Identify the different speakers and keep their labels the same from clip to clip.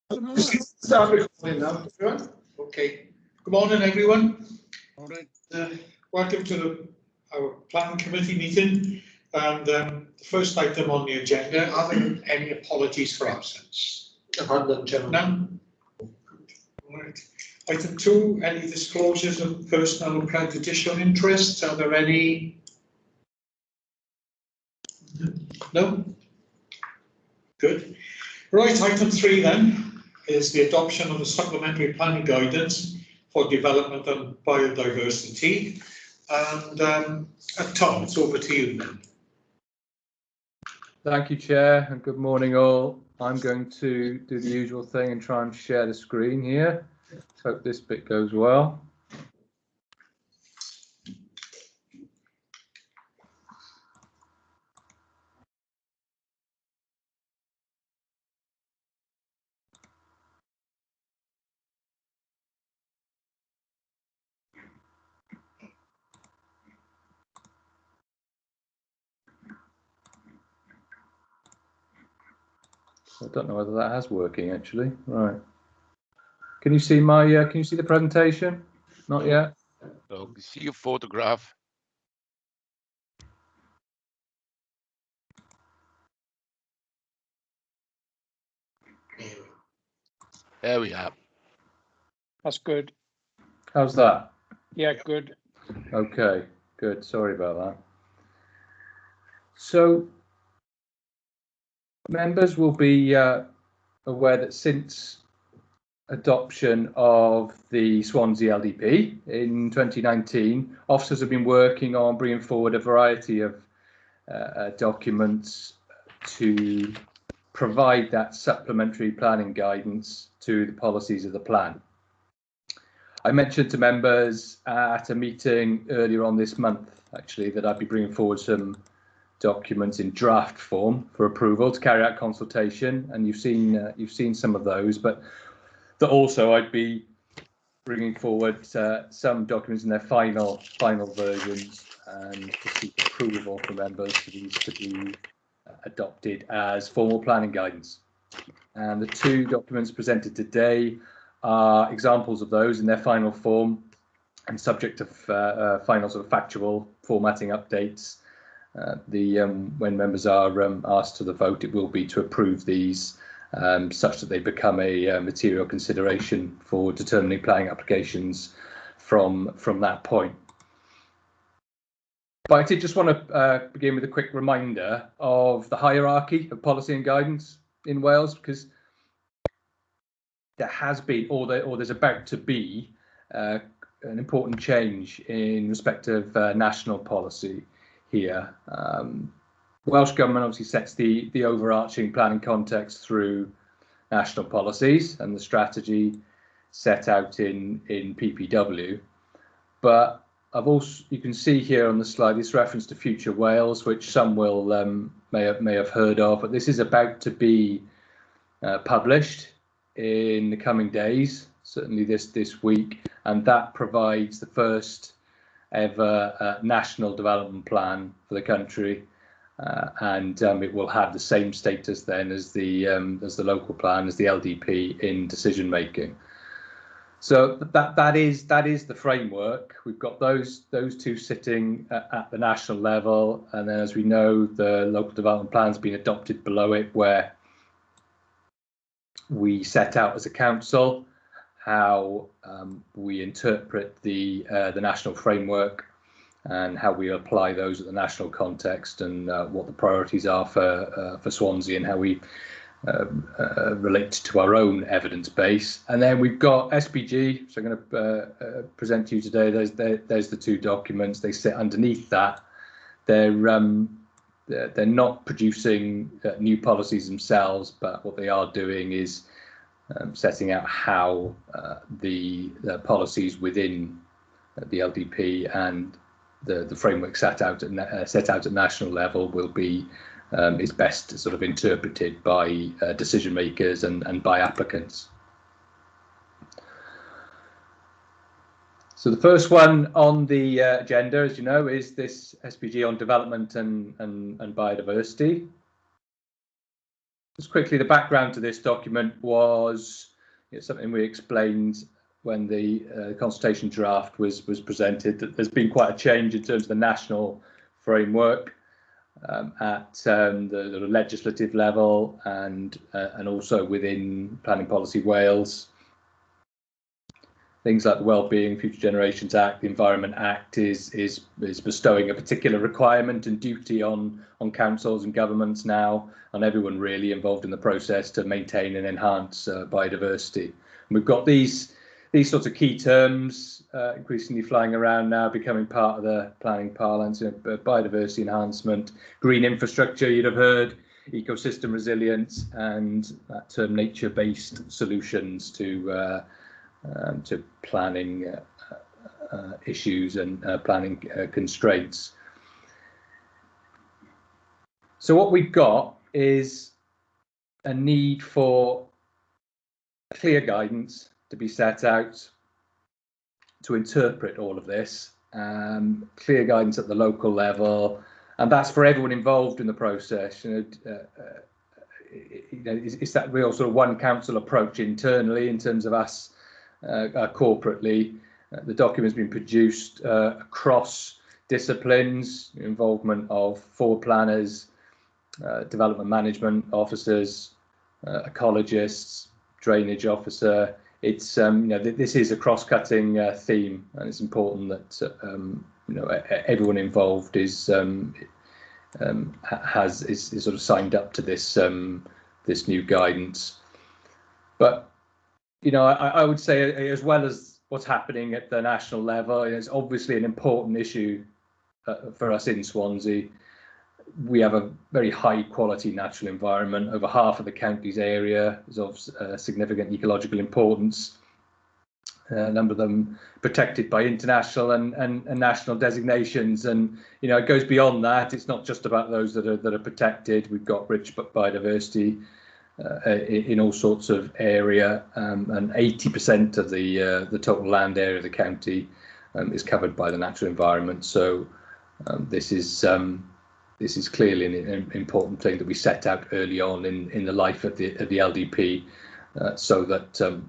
Speaker 1: Start recording now, everyone. Okay. Good morning, everyone.
Speaker 2: All right.
Speaker 1: Welcome to our planning committee meeting. And the first item on the agenda, are there any apologies for absence?
Speaker 2: I've had none, Chairman.
Speaker 1: None? All right. Item 2, any disclosures of personal or prejudicial interests? Are there any? No? Good. Right, item 3 then is the adoption of the supplementary planning guidance for development and biodiversity. And Tom, it's over to you then.
Speaker 3: Thank you, Chair, and good morning all. I'm going to do the usual thing and try and share the screen here. Let's hope this bit goes well. I don't know whether that has working actually. Right. Can you see my? Can you see the presentation? Not yet.
Speaker 4: So see your photograph. There we are.
Speaker 2: That's good.
Speaker 3: How's that?
Speaker 2: Yeah, good.
Speaker 3: Okay, good. Sorry about that. So, members will be aware that since adoption of the Swansea LDP in 2019, officers have been working on bringing forward a variety of documents to provide that supplementary planning guidance to the policies of the plan. I mentioned to members at a meeting earlier on this month, actually, that I'd be bringing forward some documents in draft form for approval to carry out consultation, and you've seen some of those, but that also I'd be bringing forward some documents in their final versions and to seek approval from members for these to be adopted as formal planning guidance. And the two documents presented today are examples of those in their final form and subject to final sort of factual formatting updates. When members are asked to the vote, it will be to approve these such that they become a material consideration for determining planning applications from that point. But I did just want to begin with a quick reminder of the hierarchy of policy and guidance in Wales, because there has been, or there's about to be, an important change in respect of national policy here. Welsh Government obviously sets the overarching planning context through national policies and the strategy set out in PPW. But you can see here on the slide this reference to Future Wales, which some will may have heard of, but this is about to be published in the coming days, certainly this week, and that provides the first ever national development plan for the country, and it will have the same status then as the local plan, as the LDP in decision making. So that is the framework. We've got those two sitting at the national level, and then as we know, the local development plan has been adopted below it, where we set out as a council how we interpret the national framework and how we apply those at the national context, and what the priorities are for Swansea, and how we relate to our own evidence base. And then we've got SPG, which I'm going to present to you today. There's the two documents. They sit underneath that. They're not producing new policies themselves, but what they are doing is setting out how the policies within the LDP and the framework set out at national level will be is best sort of interpreted by decision makers and by applicants. So the first one on the agenda, as you know, is this SPG on development and biodiversity. Just quickly, the background to this document was something we explained when the consultation draft was presented, that there's been quite a change in terms of the national framework at the legislative level and also within Planning Policy Wales. Things like the Wellbeing Future Generations Act, the Environment Act is bestowing a particular requirement and duty on councils and governments now, on everyone really involved in the process, to maintain and enhance biodiversity. And we've got these sorts of key terms increasingly flying around now, becoming part of the planning parlance. Biodiversity enhancement, green infrastructure, you'd have heard, ecosystem resilience, and that term nature-based solutions to planning issues and planning constraints. So what we've got is a need for clear guidance to be set out to interpret all of this, clear guidance at the local level, and that's for everyone involved in the process. It's that real sort of one council approach internally in terms of us corporately. The document's been produced across disciplines, involvement of forward planners, development management officers, ecologists, drainage officer. It's this is a cross-cutting theme, and it's important that everyone involved is sort of signed up to this this new guidance. But I would say, as well as what's happening at the national level, it's obviously an important issue for us in Swansea. We have a very high quality natural environment. Over half of the county's area is of significant ecological importance. A number of them protected by international and national designations, and it goes beyond that. It's not just about those that are protected. We've got rich biodiversity in all sorts of area, and 80% of the total land area of the county is covered by the natural environment. So this is clearly an important thing that we set out early on in the life of the LDP, so that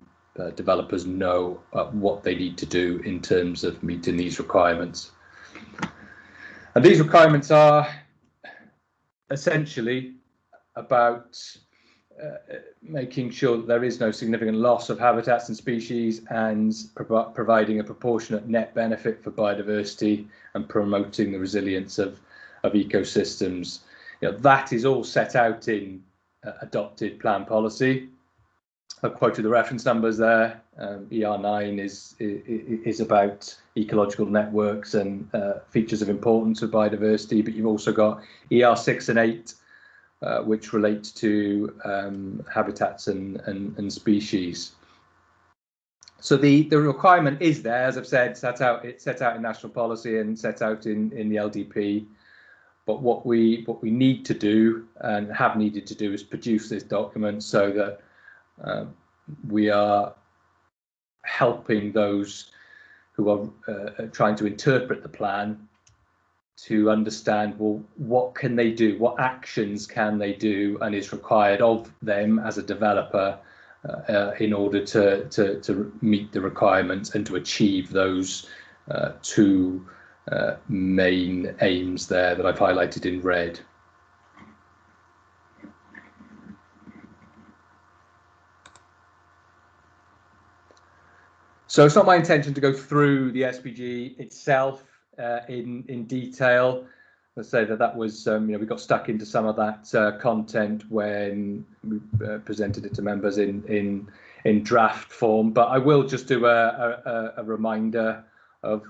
Speaker 3: developers know what they need to do in terms of meeting these requirements. And these requirements are essentially about making sure that there is no significant loss of habitats and species, and providing a proportionate net benefit for biodiversity and promoting the resilience of ecosystems. That is all set out in adopted plan policy. I've quoted the reference numbers there. ER9 is about ecological networks and features of importance of biodiversity, but you've also got ER6 and 8, which relate to habitats and species. So the requirement is there, as I've said, it's set out in national policy and set out in the LDP. But what we need to do and have needed to do is produce this document so that we are helping those who are trying to interpret the plan to understand, well, what can they do, what actions can they do, and is required of them as a developer in order to meet the requirements and to achieve those two main aims there that I've highlighted in red. So it's not my intention to go through the SPG itself in detail. Let's say that was we got stuck into some of that content when we presented it to members in draft form, but I will just do a reminder of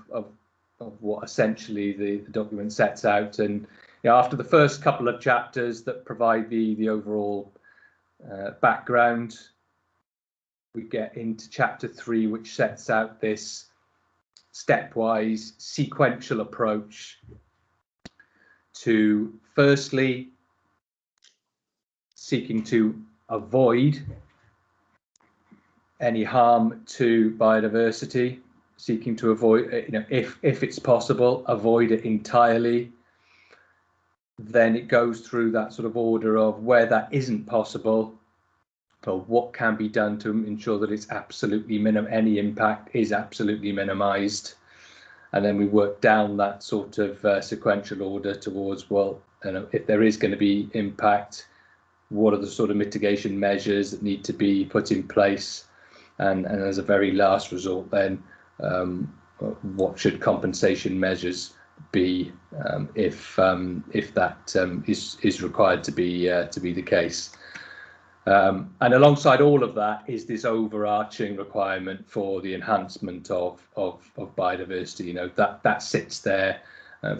Speaker 3: what essentially the document sets out. And after the first couple of chapters that provide the overall background, we get into chapter 3, which sets out this stepwise sequential approach to, firstly, seeking to avoid any harm to biodiversity, seeking to avoid, if it's possible, avoid it entirely. then it goes through that sort of order of where that isn't possible, or what can be done to ensure that it's absolutely any impact is absolutely minimized. And then we work down that sort of sequential order towards, well, if there is going to be impact, what are the sort of mitigation measures that need to be put in place? And as a very last resort, then what should compensation measures be if that is required to be the case? And alongside all of that is this overarching requirement for the enhancement of biodiversity. You know, that sits there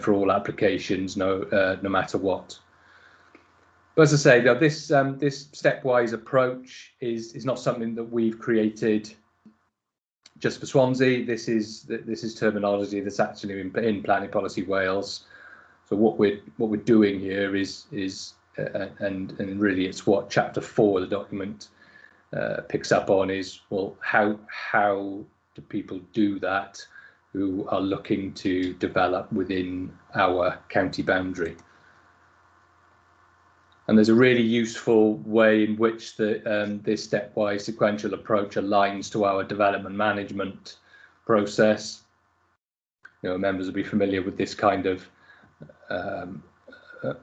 Speaker 3: for all applications, no matter what. But as I say, though, this stepwise approach is not something that we've created just for Swansea. This is terminology that's actually in Planning Policy Wales. So what we're doing here is and really it's what chapter 4 of the document picks up on is, well, how do people do that who are looking to develop within our county boundary? And there's a really useful way in which this stepwise sequential approach aligns to our development management process. You know, members will be familiar with this kind of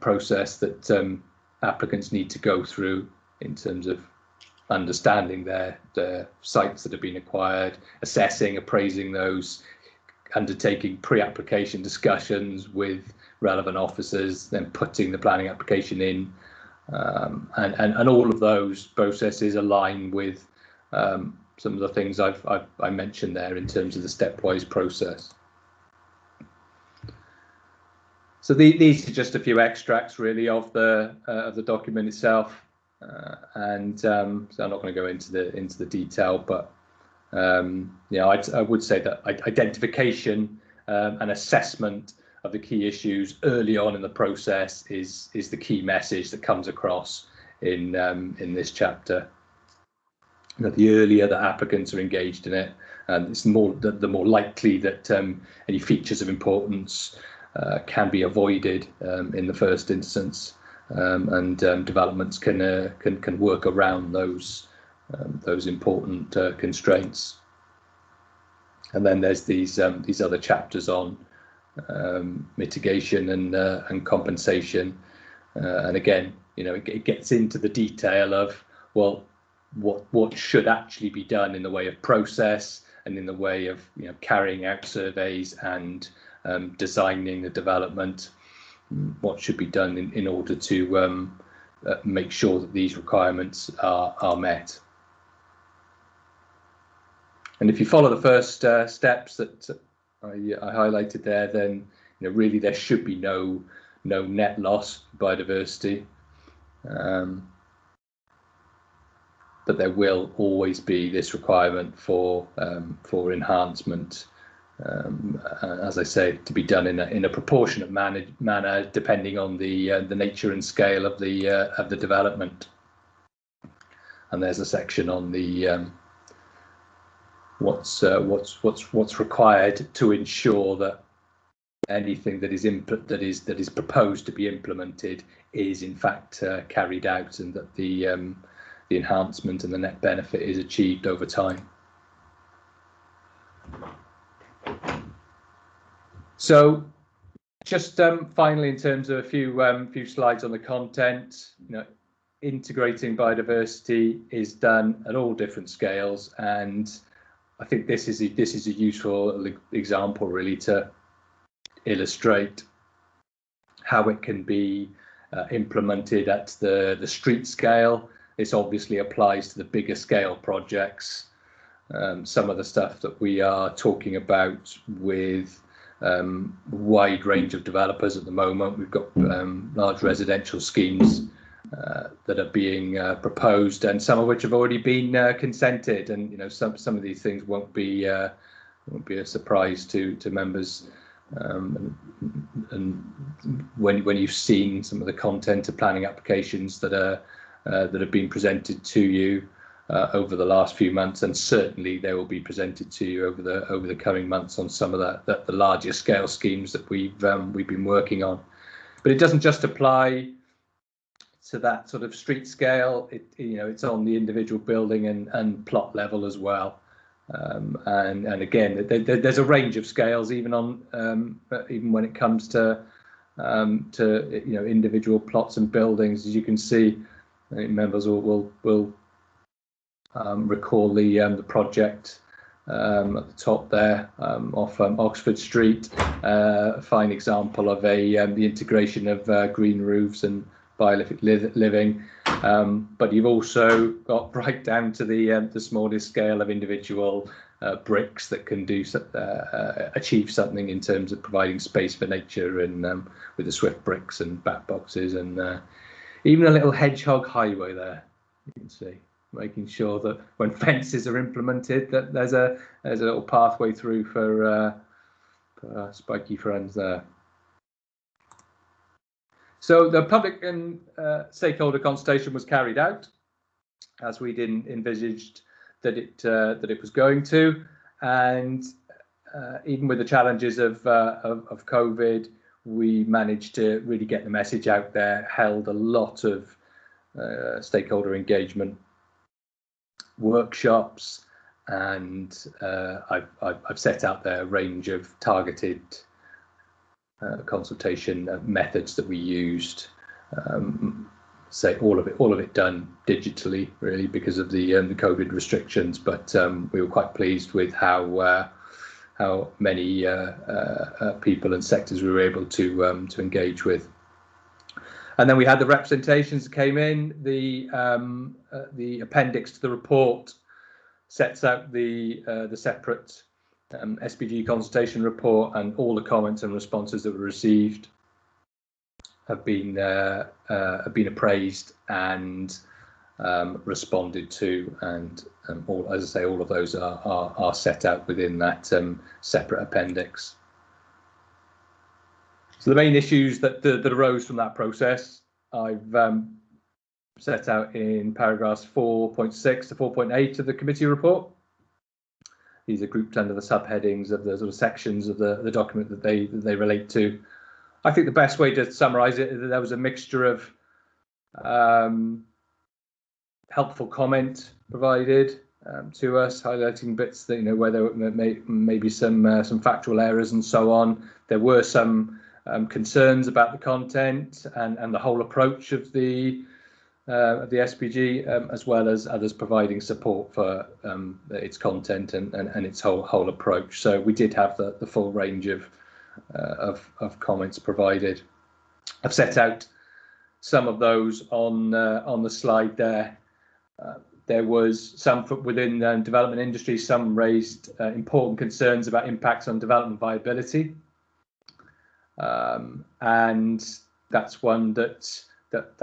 Speaker 3: process that applicants need to go through in terms of understanding their sites that have been acquired, assessing, appraising those, undertaking pre-application discussions with relevant officers, then putting the planning application in, and all of those processes align with some of the things I mentioned there in terms of the stepwise process. So these are just a few extracts really of the document itself, and so I'm not going to go into the detail, but yeah, I would say that identification and assessment of the key issues early on in the process is the key message that comes across in this chapter. You know, the earlier that applicants are engaged in it, it's the more likely that any features of importance can be avoided in the first instance, and developments can work around those important constraints. And then there's these other chapters on mitigation and compensation, and again, you know, it gets into the detail of, well, what should actually be done in the way of process and in the way of, you know, carrying out surveys and designing the development, what should be done in order to make sure that these requirements are met. And if you follow the first steps that I highlighted there, then, you know, really there should be no net loss biodiversity, but there will always be this requirement for enhancement, as I say, to be done in a proportionate manner depending on the nature and scale of the development. And there's a section on the what's required to ensure that anything that is proposed to be implemented is in fact carried out, and that the enhancement and the net benefit is achieved over time. So just finally, in terms of a few slides on the content, you know, integrating biodiversity is done at all different scales, and I think this is a useful example really to illustrate how it can be implemented at the street scale. This obviously applies to the bigger scale projects. Some of the stuff that we are talking about with wide range of developers at the moment, we've got large residential schemes that are being proposed, and some of which have already been consented, and you know, some of these things won't be a surprise to members, and when you've seen some of the content of planning applications that have been presented to you over the last few months, and certainly they will be presented to you over the coming months on some of the larger scale schemes that we've been working on. But it doesn't just apply to that sort of street scale. It's on the individual building and plot level as well. And again, there's a range of scales, even when it comes to individual plots and buildings. As you can see, I think members will recall the project at the top there off Oxford Street. A fine example of the integration of green roofs and biolific living, but you've also got right down to the smallest scale of individual bricks that can achieve something in terms of providing space for nature, and with the Swift bricks and bat boxes, and even a little hedgehog highway there. You can see, making sure that when fences are implemented, that there's a little pathway through for our spiky friends there. So the public and stakeholder consultation was carried out, as we'd envisaged that it was going to, and even with the challenges of COVID, we managed to really get the message out there. Held a lot of stakeholder engagement workshops, and I've set out there a range of targeted consultation methods that we used. Say all of it done digitally, really, because of the COVID restrictions. But we were quite pleased with how many people and sectors we were able to engage with. And then we had the representations that came in. The appendix to the report sets out the separate SPG consultation report, and all the comments and responses that were received have been appraised and responded to, and all, as I say, all of those are set out within that separate appendix. So the main issues that arose from that process, I've set out in paragraphs 4.6 to 4.8 of the committee report. These are grouped under the subheadings of the sort of sections of the document that they relate to. I think the best way to summarise it is that there was a mixture of helpful comment provided to us, highlighting bits that, where there may be some factual errors and so on. There were some concerns about the content and the whole approach of the SPG, as well as others providing support for its content and its whole approach. So we did have the full range of comments provided. I've set out some of those on the slide there. There was some within the development industry. Some raised important concerns about impacts on development viability, and that's one that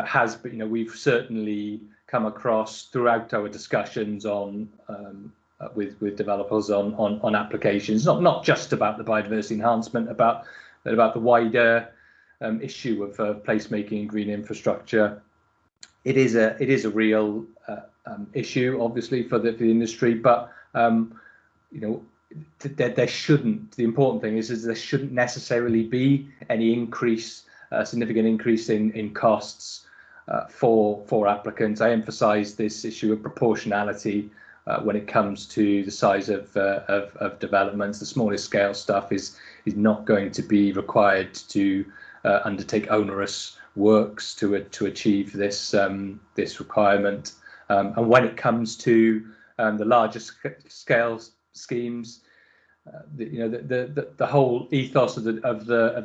Speaker 3: has been, we've certainly come across throughout our discussions on with developers on applications, not just about the biodiversity enhancement, but about the wider issue of placemaking and green infrastructure. It is a real issue, obviously, for the industry, but there shouldn't. The important thing is there shouldn't necessarily be any significant increase in costs for applicants. I emphasise this issue of proportionality when it comes to the size of developments. The smallest scale stuff is not going to be required to undertake onerous works to achieve this requirement. And when it comes to the larger scale schemes, the whole ethos of the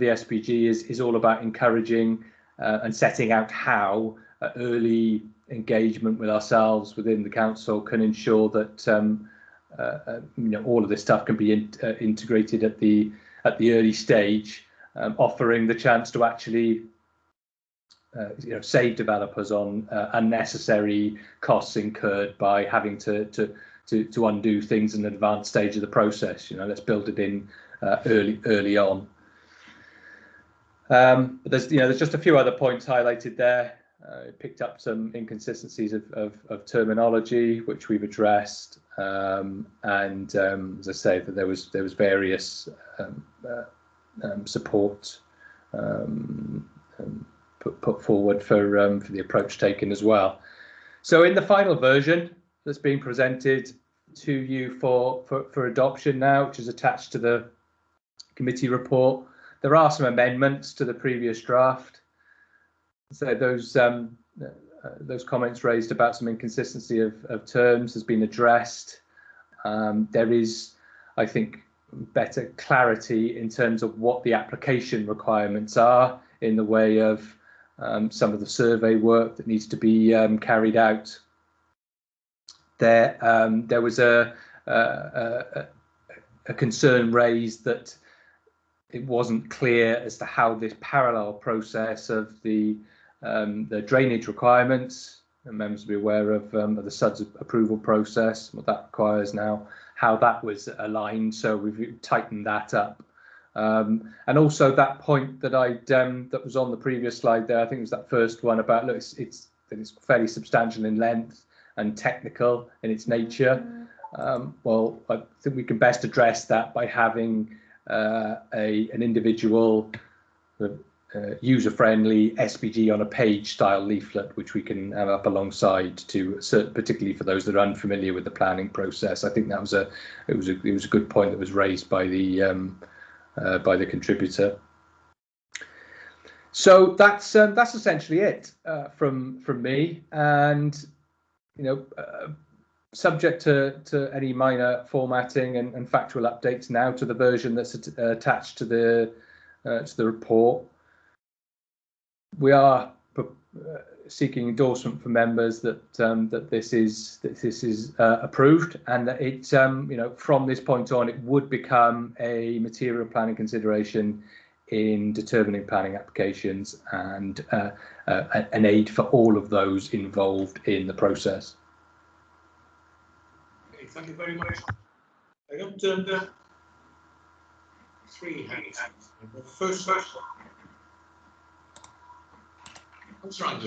Speaker 3: SPG is all about encouraging and setting out how early engagement with ourselves within the council can ensure that all of this stuff can be integrated at the early stage, offering the chance to actually save developers on unnecessary costs incurred by having to undo things in an advanced stage of the process. Let's build it in early on. But there's just a few other points highlighted there. Picked up some inconsistencies of terminology, which we've addressed, and as I say, that there was various support put forward for the approach taken as well. So in the final version that's being presented to you for adoption now, which is attached to the committee report, there are some amendments to the previous draft. So those comments raised about some inconsistency of terms has been addressed. There is, I think, better clarity in terms of what the application requirements are in the way of some of the survey work that needs to be carried out. There was a concern raised that it wasn't clear as to how this parallel process of the drainage requirements, and members will be aware of the SUDS approval process, what that requires now, how that was aligned. So we've tightened that up. And also that point that that was on the previous slide there, I think it was that first one about, look, it's fairly substantial in length and technical in its nature. Well, I think we can best address that by having an individual user-friendly SPG on a page style leaflet, which we can have up alongside to, particularly for those that are unfamiliar with the planning process. I think that was it was a good point that was raised by the contributor. So that's essentially it from me, and subject to any minor formatting and factual updates now to the version that's attached to the report. We are seeking endorsement for members that this is approved, and that it from this point on it would become a material planning consideration in determining planning applications and an aid for all of those involved in the process.
Speaker 1: Okay, thank you very much. I got three hands. The first one. What's wrong?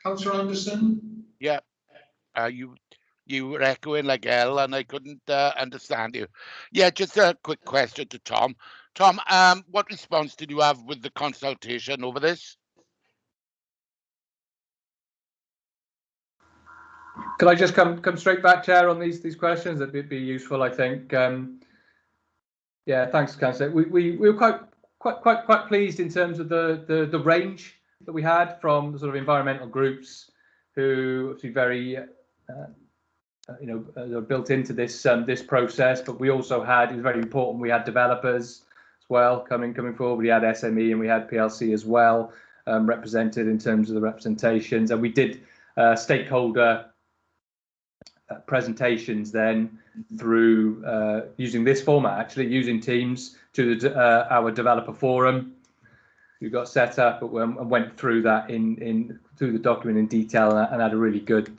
Speaker 1: Councillor Anderson?
Speaker 4: Yeah. You were echoing like hell, and I couldn't understand you. Yeah, just a quick question to Tom. Tom, what response did you have with the consultation over this?
Speaker 3: Could I just come straight back, Chair, on these questions? That'd be useful, I think. Yeah, thanks, Councillor. We were quite pleased in terms of the range that we had from the sort of environmental groups who obviously very are built into this process. But we also had, it was very important, we had developers as well coming forward. We had SME and we had PLC as well represented in terms of the representations, and we did stakeholder presentations then through using this format, actually using Teams, to our developer forum. We got set up and went through that through the document in detail, and had a really good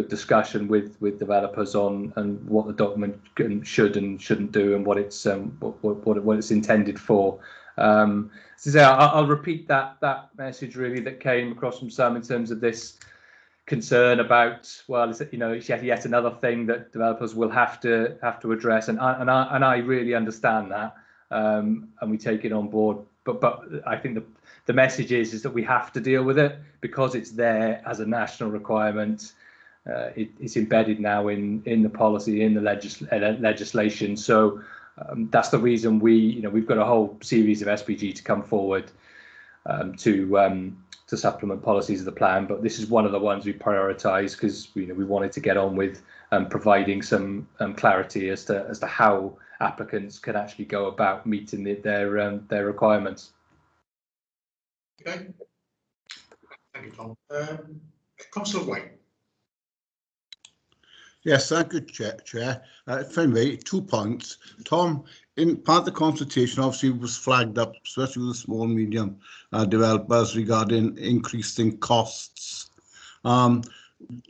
Speaker 3: discussion with developers on what the document should and shouldn't do, and what it's intended for. So I'll repeat that message really that came across from some in terms of this concern about, well, it's yet another thing that developers will have to address, and I really understand that, and we take it on board. But I think the message is that we have to deal with it because it's there as a national requirement. It's embedded now in the policy, in the legislation. So that's the reason we've got a whole series of SPG to come forward to supplement policies of the plan, but this is one of the ones we prioritise because we wanted to get on with providing some clarity as to how applicants can actually go about meeting their requirements.
Speaker 1: Okay, thank you, Tom. Councillor White.
Speaker 5: Yes, thank you, Chair. For me, 2 points. Tom, in part of the consultation, obviously was flagged up, especially with the small and medium developers, regarding increasing costs.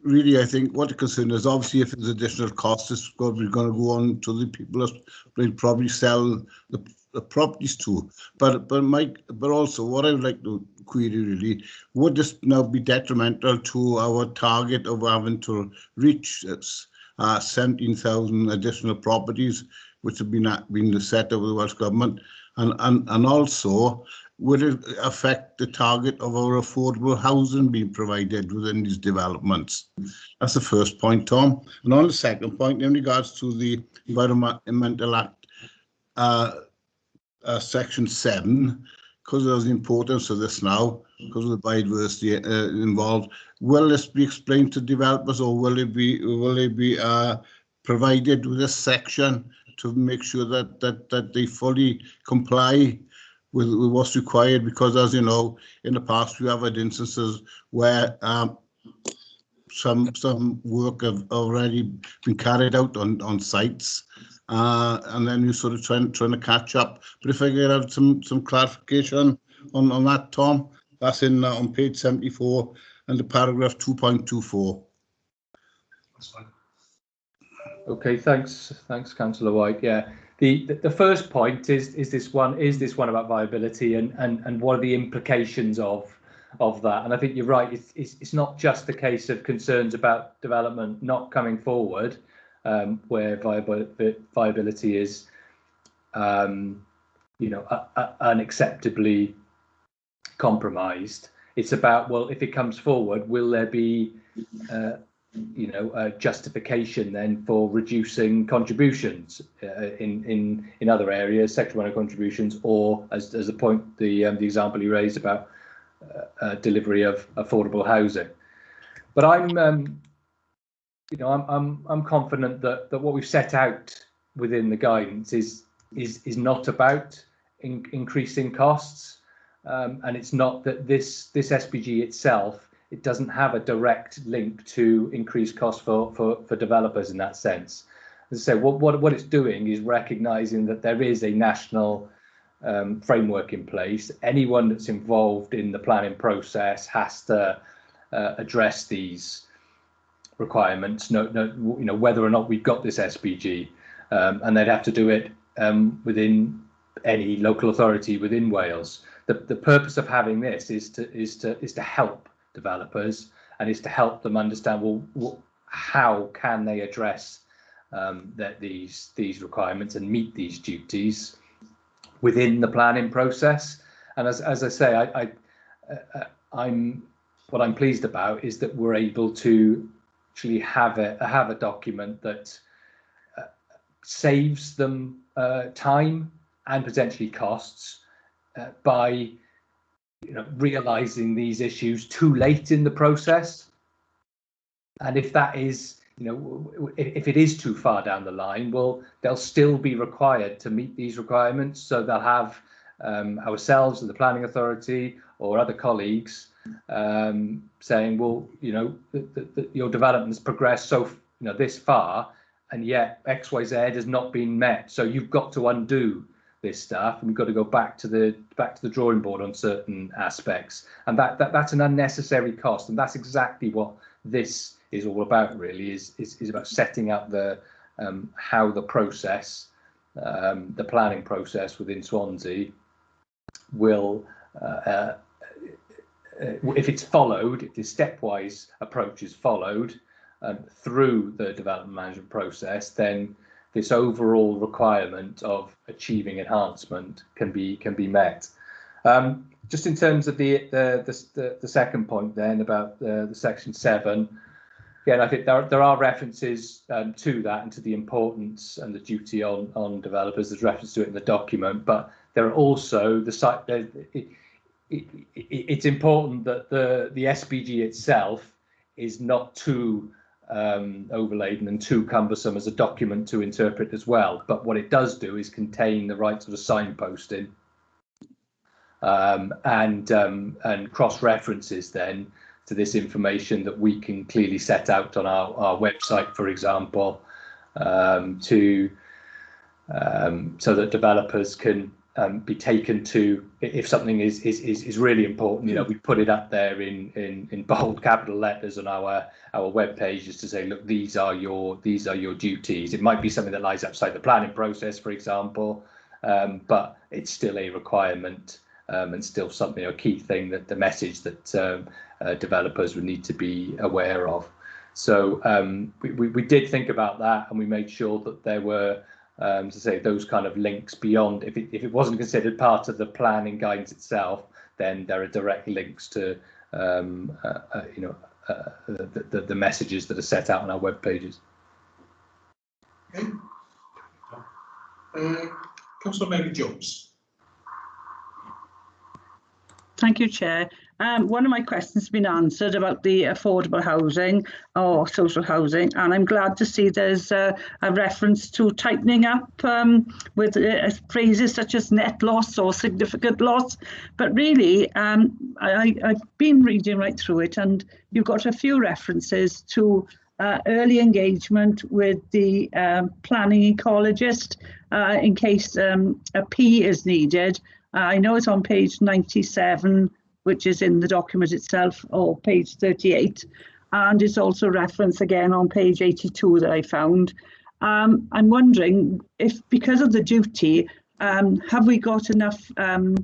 Speaker 5: really, I think what the concern is, obviously, if there's additional costs, it's probably going to go on to the people that will probably sell the properties to. But also, what I would like to query really, would this now be detrimental to our target of having to reach 17,000 additional properties, which have been set over the Welsh Government, and also, would it affect the target of our affordable housing being provided within these developments? That's the first point, Tom. And on the second point, in regards to the Environmental Act, Section 7, because of the importance of this now, because of the biodiversity involved, will this be explained to developers, or will it be provided with a section to make sure that they fully comply with what's required? Because, as you know, in the past we have had instances where some work have already been carried out on sites, and then you're sort of trying to catch up. But if I could have some clarification on that, Tom, that's in on page 74 and the paragraph 2.24.
Speaker 1: That's fine.
Speaker 3: Okay, thanks, Councillor White. Yeah, the first point is this one about viability and what are the implications of that? And I think you're right. It's not just a case of concerns about development not coming forward, where viability is, unacceptably compromised. It's about, well, if it comes forward, will there be a justification then for reducing contributions in other areas, sector 1 contributions, or as the point, the example you raised about delivery of affordable housing. But I'm confident that what we've set out within the guidance is not about increasing costs, and it's not that this SPG itself, it doesn't have a direct link to increased costs for developers in that sense. As I say, what it's doing is recognising that there is a national framework in place. Anyone that's involved in the planning process has to address these requirements, whether or not we've got this SPG, and they'd have to do it within any local authority within Wales. The purpose of having this is to help developers, and is to help them understand, well, how can they address these requirements and meet these duties within the planning process. And as I say, what I'm pleased about is that we're able to actually have a document that saves them time and potentially costs by realizing these issues too late in the process. And if that is, if it is too far down the line, well, they'll still be required to meet these requirements. So they'll have ourselves and the planning authority or other colleagues saying, well, your development's progressed so this far, and yet XYZ has not been met. So you've got to undo this stuff, and we've got to go back to the drawing board on certain aspects, and that's an unnecessary cost. And that's exactly what this is all about, really, is about setting up the how the process, the planning process within Swansea will, if it's followed, if the stepwise approach is followed through the development management process, then this overall requirement of achieving enhancement can be met. Just in terms of the second point then about the Section 7, again, I think there are references to that and to the importance and the duty on developers. There's reference to it in the document, but there are also it's important that the SPG itself is not too overladen and too cumbersome as a document to interpret as well. But what it does do is contain the right sort of signposting and cross references then to this information that we can clearly set out on our website, for example, so that developers can be taken to, if something is really important, we put it up there in bold capital letters on our web pages to say, look, these are your duties. It might be something that lies outside the planning process, for example, but it's still a requirement, and still something, a key thing, that the message that developers would need to be aware of. So we did think about that, and we made sure that there were, to say, those kind of links beyond. If it wasn't considered part of the planning guidance itself, then there are direct links to the messages that are set out on our web pages.
Speaker 1: Okay. Councillor Mary Jones.
Speaker 6: Thank you, Chair. One of my questions has been answered about the affordable housing or social housing, and I'm glad to see there's a reference to tightening up with phrases such as net loss or significant loss. But really, I've been reading right through it, and you've got a few references to early engagement with the planning ecologist in case a P is needed. I know it's on page 97, which is in the document itself, or page 38, and it's also referenced again on page 82 that I found. I'm wondering if, because of the duty, have we got enough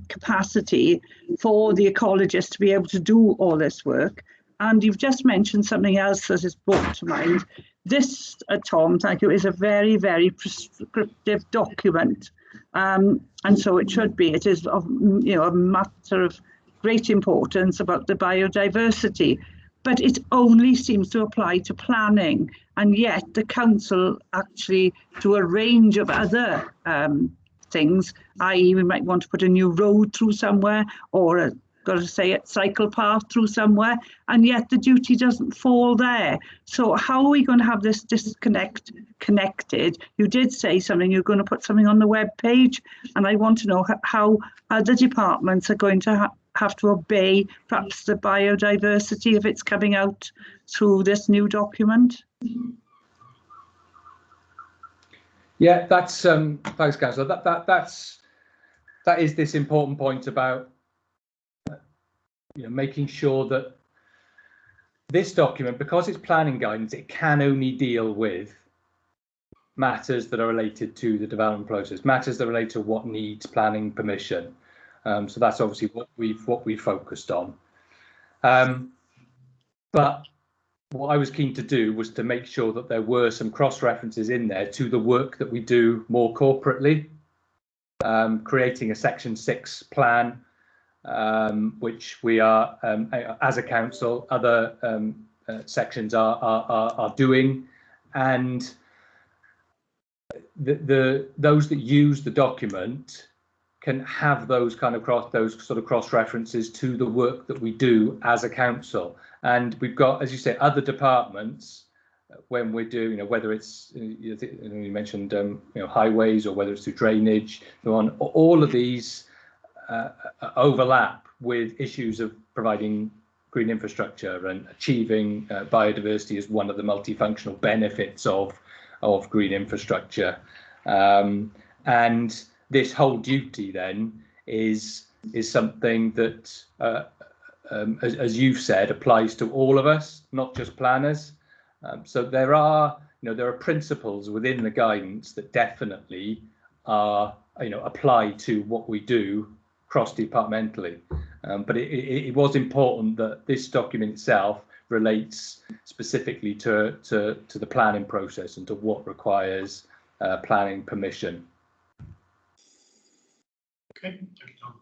Speaker 6: capacity for the ecologist to be able to do all this work? And you've just mentioned something else that is brought to mind. This, Tom, thank you, is a very, very prescriptive document. And so it should be. It is of, a matter of great importance about the biodiversity, but it only seems to apply to planning, and yet the council actually do a range of other things, i.e. we might want to put a new road through somewhere, or a cycle path through somewhere, and yet the duty doesn't fall there. So how are we going to have this disconnect connected? You did say something, you're going to put something on the web page, and I want to know how other departments are going to have to obey perhaps the biodiversity if it's coming out through this new document.
Speaker 3: Yeah, that's thanks, Councillor. That is this important point about making sure that this document, because it's planning guidance, it can only deal with matters that are related to the development process, matters that relate to what needs planning permission. So that's obviously what we focused on. But what I was keen to do was to make sure that there were some cross references in there to the work that we do more corporately, creating a Section 6 plan, which we are, as a council, other sections are doing, and those that use the document can have those kind of cross references to the work that we do as a council. And we've got, as you say, other departments when we're doing, whether it's you mentioned highways, or whether it's through drainage, so on. All of these overlap with issues of providing green infrastructure and achieving biodiversity as one of the multifunctional benefits of green infrastructure. And this whole duty then is something that, as you've said, applies to all of us, not just planners. So there are principles within the guidance that definitely are apply to what we do cross-departmentally, but it was important that this document itself relates specifically to the planning process and to what requires planning permission.
Speaker 1: Okay, thank you, Tom.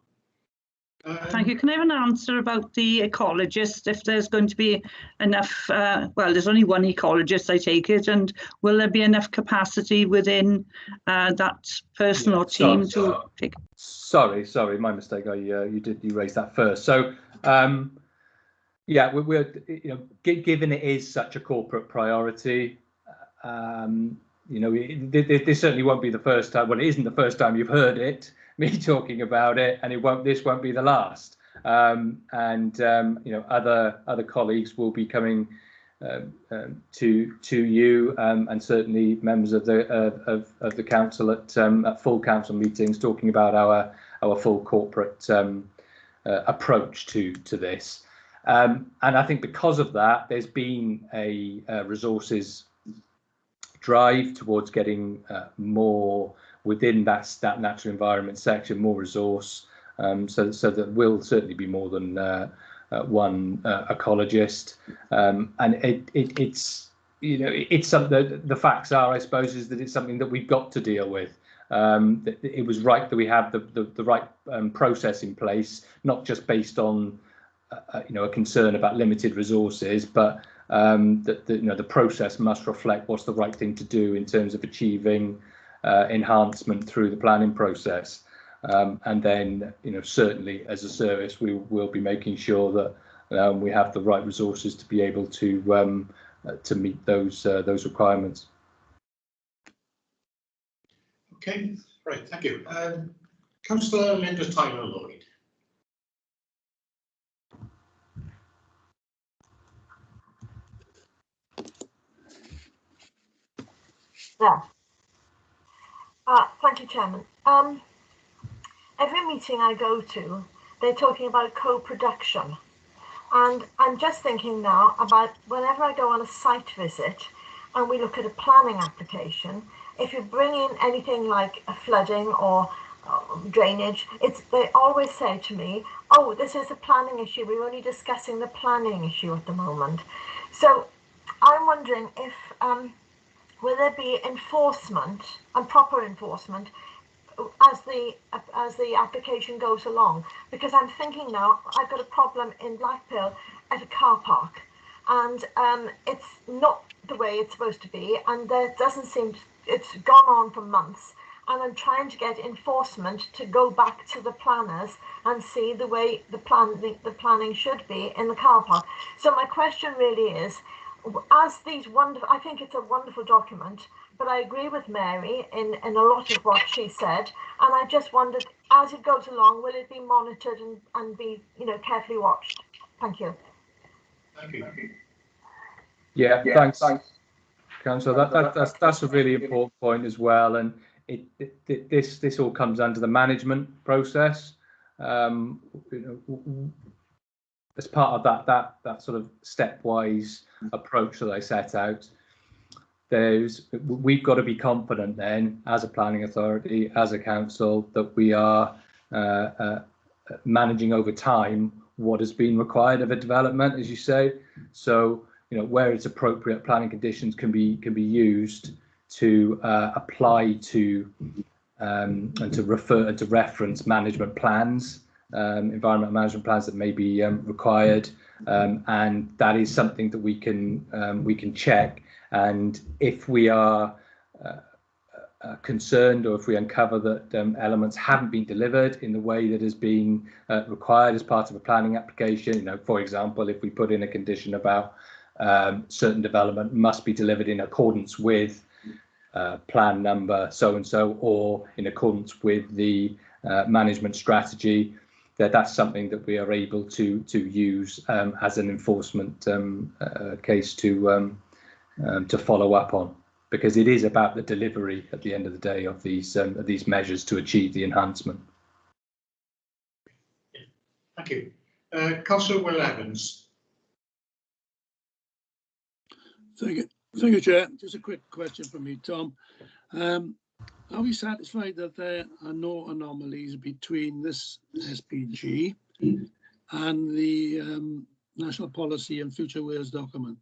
Speaker 6: Thank you. Can I have an answer about the ecologist, if there's going to be enough, well, there's only one ecologist, I take it, and will there be enough capacity within that person or team to take? Sorry,
Speaker 3: my mistake. You raised that first. So yeah, we're given it is such a corporate priority, this certainly won't be the first time. Well, it isn't the first time you've heard it, me talking about it, and this won't be the last. Other colleagues will be coming to you and certainly members of the council at full council meetings, talking about our full corporate approach to this. And I think because of that, there's been a resources drive towards getting more within that natural environment section, more resource, so that will certainly be more than one ecologist, and it's it's something. The facts are, I suppose, is that it's something that we've got to deal with. It was right that we have the right process in place, not just based on a concern about limited resources, but that the process must reflect what's the right thing to do in terms of achieving enhancement through the planning process. And then, certainly as a service, we will be making sure that we have the right resources to be able to meet those requirements.
Speaker 1: Okay, right, thank you. Councillor Linda Tyler Lloyd.
Speaker 7: Yeah. Thank you, Chairman. Every meeting I go to, they're talking about co-production. And I'm just thinking now about whenever I go on a site visit and we look at a planning application, if you bring in anything like a flooding or drainage, they always say to me, oh, this is a planning issue. We're only discussing the planning issue at the moment. So I'm wondering if will there be enforcement and proper enforcement as the application goes along? Because I'm thinking now, I've got a problem in Blackpill at a car park, and it's not the way it's supposed to be, and there doesn't seem it's gone on for months, and I'm trying to get enforcement to go back to the planners and see the way the planning should be in the car park. So my question really is, as these I think it's a wonderful document, but I agree with Mary in a lot of what she said, and I just wondered, as it goes along, will it be monitored and be carefully watched? Thank you.
Speaker 1: Thank you.
Speaker 3: Yeah, thanks, Councillor. That's a really important point as well, and this all comes under the management process. As part of that sort of stepwise approach that I set out, we've got to be confident then, as a planning authority, as a council, that we are managing over time what has been required of a development, as you say. So where it's appropriate, planning conditions can be used to apply to and to refer and to reference management plans, environmental management plans that may be required, and that is something that we can check. And if we are concerned, or if we uncover that elements haven't been delivered in the way that has been required as part of a planning application, for example, if we put in a condition about certain development must be delivered in accordance with plan number so and so, or in accordance with the management strategy, that's something that we are able to use as an enforcement case to follow up on, because it is about the delivery at the end of the day of these measures to achieve the enhancement.
Speaker 1: Thank you. Councillor Will Evans.
Speaker 2: Thank you, Chair. Just a quick question from me, Tom. Are we satisfied that there are no anomalies between this SPG and the National Policy and Future Wales document?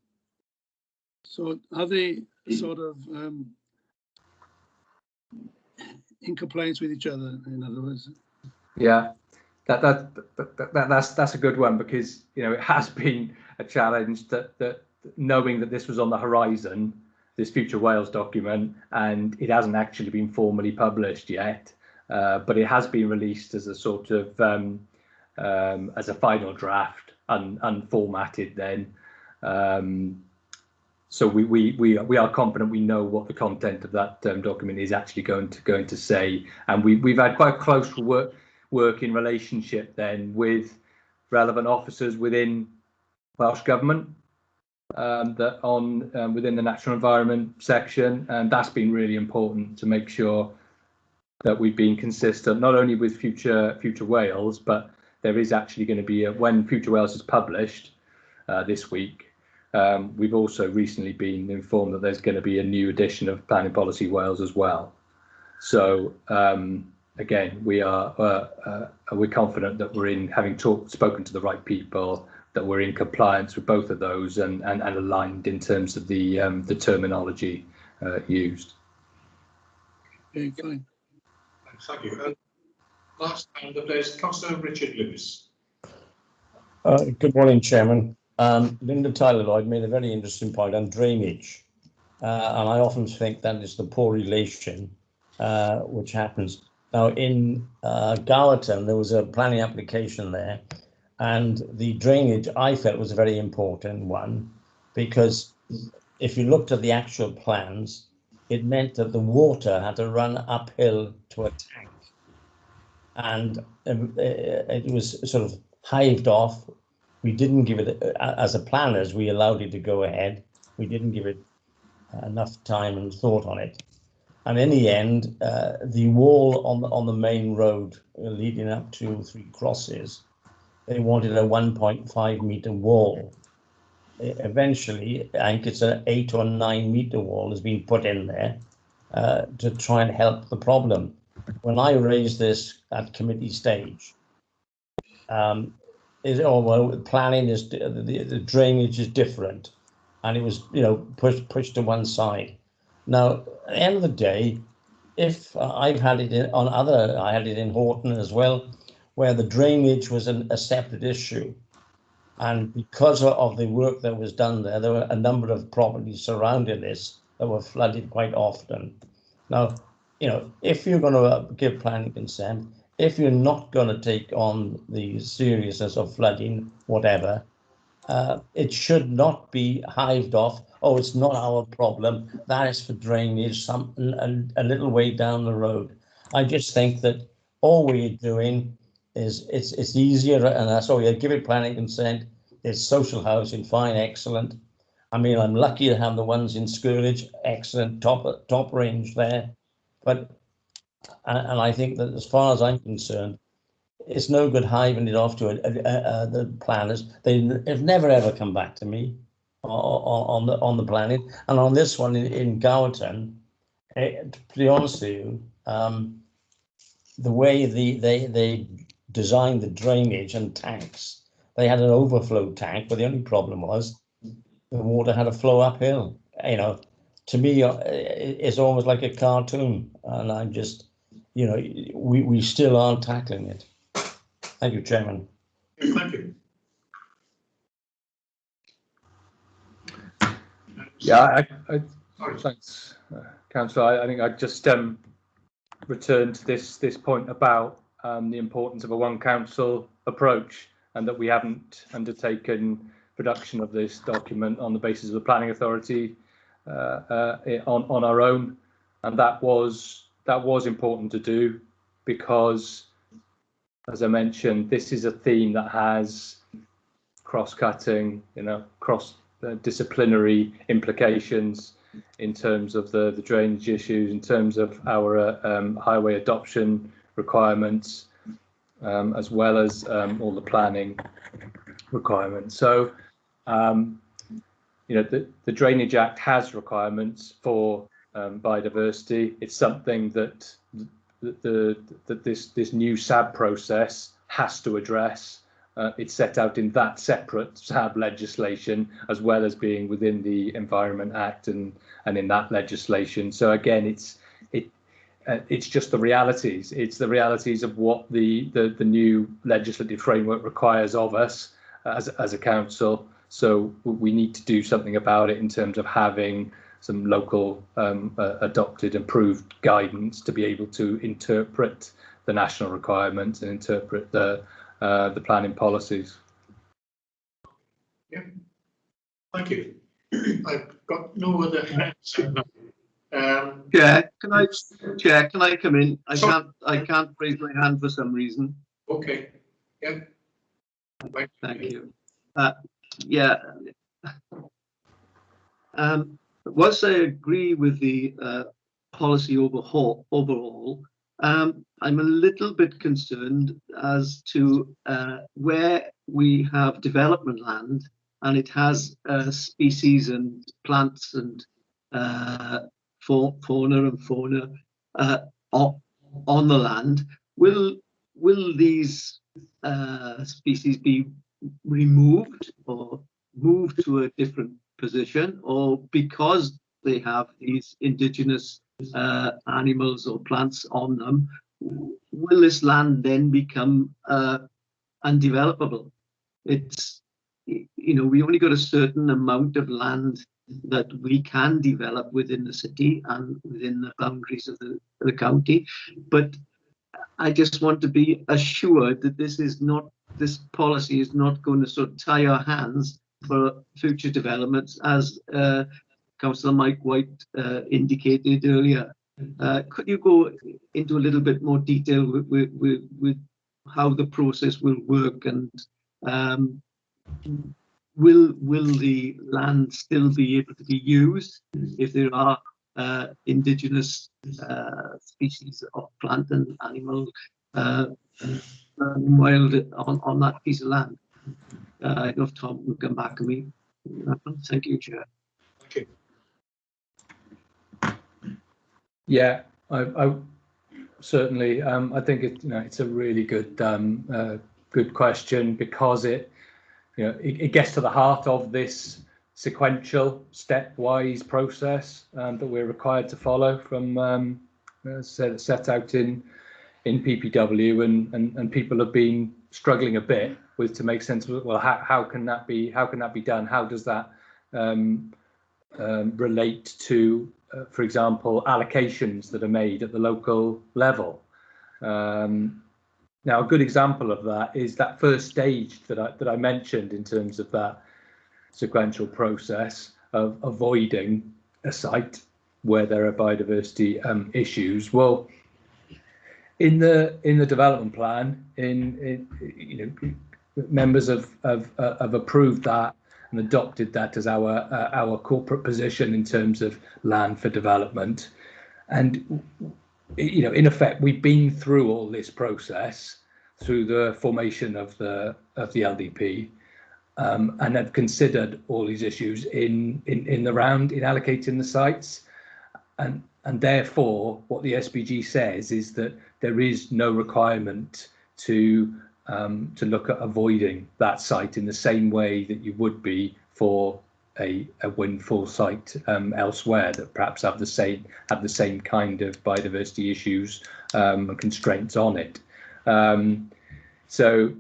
Speaker 2: So are they sort of in compliance with each other, in other words?
Speaker 3: Yeah, that's a good one, because it has been a challenge that knowing that this was on the horizon, this Future Wales document, and it hasn't actually been formally published yet, but it has been released as a sort of as a final draft, unformatted then. So we are confident we know what the content of that document is actually going to say, and we've had quite a close working relationship then with relevant officers within Welsh Government, that on within the natural environment section, and that's been really important to make sure that we've been consistent, not only with future Wales, but there is actually going to be when Future Wales is published this week. We've also recently been informed that there's going to be a new edition of Planning Policy Wales as well. So again, we're confident that we're in, having spoken to the right people, that we're in compliance with both of those and aligned in terms of the terminology used.
Speaker 2: Okay, fine.
Speaker 1: Thank you. Last time there's Councillor Richard Lewis.
Speaker 8: Good morning, Chairman. Linda Tyler-Lloyd made a very interesting point on drainage, and I often think that is the poor relation which happens. Now, in Gowerton, there was a planning application there, and the drainage I felt was a very important one, because if you looked at the actual plans, it meant that the water had to run uphill to a tank, and it was sort of hived off. We didn't give it, as a planners, we allowed it to go ahead. We didn't give it enough time and thought on it. And in the end, the wall on the main road leading up to Three Crosses, they wanted a 1.5 metre wall. Eventually, I think it's an 8 or 9 metre wall has been put in there to try and help the problem. When I raised this at committee stage, planning is the drainage is different, and it was pushed to one side. Now, at the end of the day, if I've had it I had it in Horton as well, where the drainage was a separate issue. And because of the work that was done there were a number of properties surrounding this that were flooded quite often. Now, if you're going to give planning consent, if you're not going to take on the seriousness of flooding, whatever, it should not be hived off. Oh, it's not our problem. That is for drainage, a little way down the road. I just think that all we're doing is it's easier, and that's all. You give it planning consent. It's social housing, fine, excellent. I mean, I'm lucky to have the ones in Scourge, excellent, top range there. But and I think that as far as I'm concerned, it's no good hiving it off to the planners. They've never ever come back to me on the planning. And on this one in Gowerton, to be honest with you, the way they designed the drainage and tanks, they had an overflow tank, but the only problem was the water had to flow uphill. To me, it's almost like a cartoon, and I'm just, we still aren't tackling it. Thank you, Chairman.
Speaker 1: Thank you.
Speaker 3: Yeah, thanks, Councillor. I think I'd just return to this point about the importance of a one council approach, and that we haven't undertaken production of this document on the basis of the planning authority on our own, and that was important to do because, as I mentioned, this is a theme that has cross-cutting, cross-disciplinary implications in terms of the drainage issues, in terms of our highway adoption requirements, as well as all the planning requirements. So, the Drainage Act has requirements for biodiversity. It's something that this new SAB process has to address. It's set out in that separate SAB legislation, as well as being within the Environment Act and in that legislation. So again, it's just the realities. It's the realities of what the new legislative framework requires of us as a council. So we need to do something about it in terms of having some local adopted, approved guidance to be able to interpret the national requirements and interpret the planning policies.
Speaker 1: Yeah, thank you. I've got no other hands.
Speaker 9: Chair, can I come in? I can't raise my hand for some reason.
Speaker 1: Okay. Yeah.
Speaker 9: Thank you. Yeah. Whilst I agree with the policy overall, I'm a little bit concerned as to where we have development land and it has species and plants and fauna on the land. Will these species be removed or moved to a different position, or because they have these indigenous animals or plants on them, will this land then become undevelopable? It's, you know, we only got a certain amount of land that we can develop within the city and within the boundaries of the county, but I just want to be assured that this policy is not going to sort of tie our hands for future developments, as Councillor Mike White indicated earlier. Could you go into a little bit more detail with how the process will work, and will the land still be able to be used if there are indigenous species of plant and animal wild on that piece of land? I don't know if Tom will come back to me. Thank you, Chair.
Speaker 1: Thank you.
Speaker 3: Yeah, I certainly. I think it's a really good good question, because it gets to the heart of this sequential, stepwise process that we're required to follow from set out in PPW, and people have been struggling a bit with to make sense of it. Well, how can that be done? How does that relate to, for example, allocations that are made at the local level? Now, a good example of that is that first stage that I mentioned in terms of that sequential process of avoiding a site where there are biodiversity issues. Well, in the development plan, members have approved that and adopted that as our corporate position in terms of land for development. And in effect, we've been through all this process through the formation of the LDP, and have considered all these issues in the round in allocating the sites, and therefore what the SPG says is that there is no requirement to look at avoiding that site in the same way that you would be for a windfall site elsewhere that perhaps have the same kind of biodiversity issues and constraints on it. So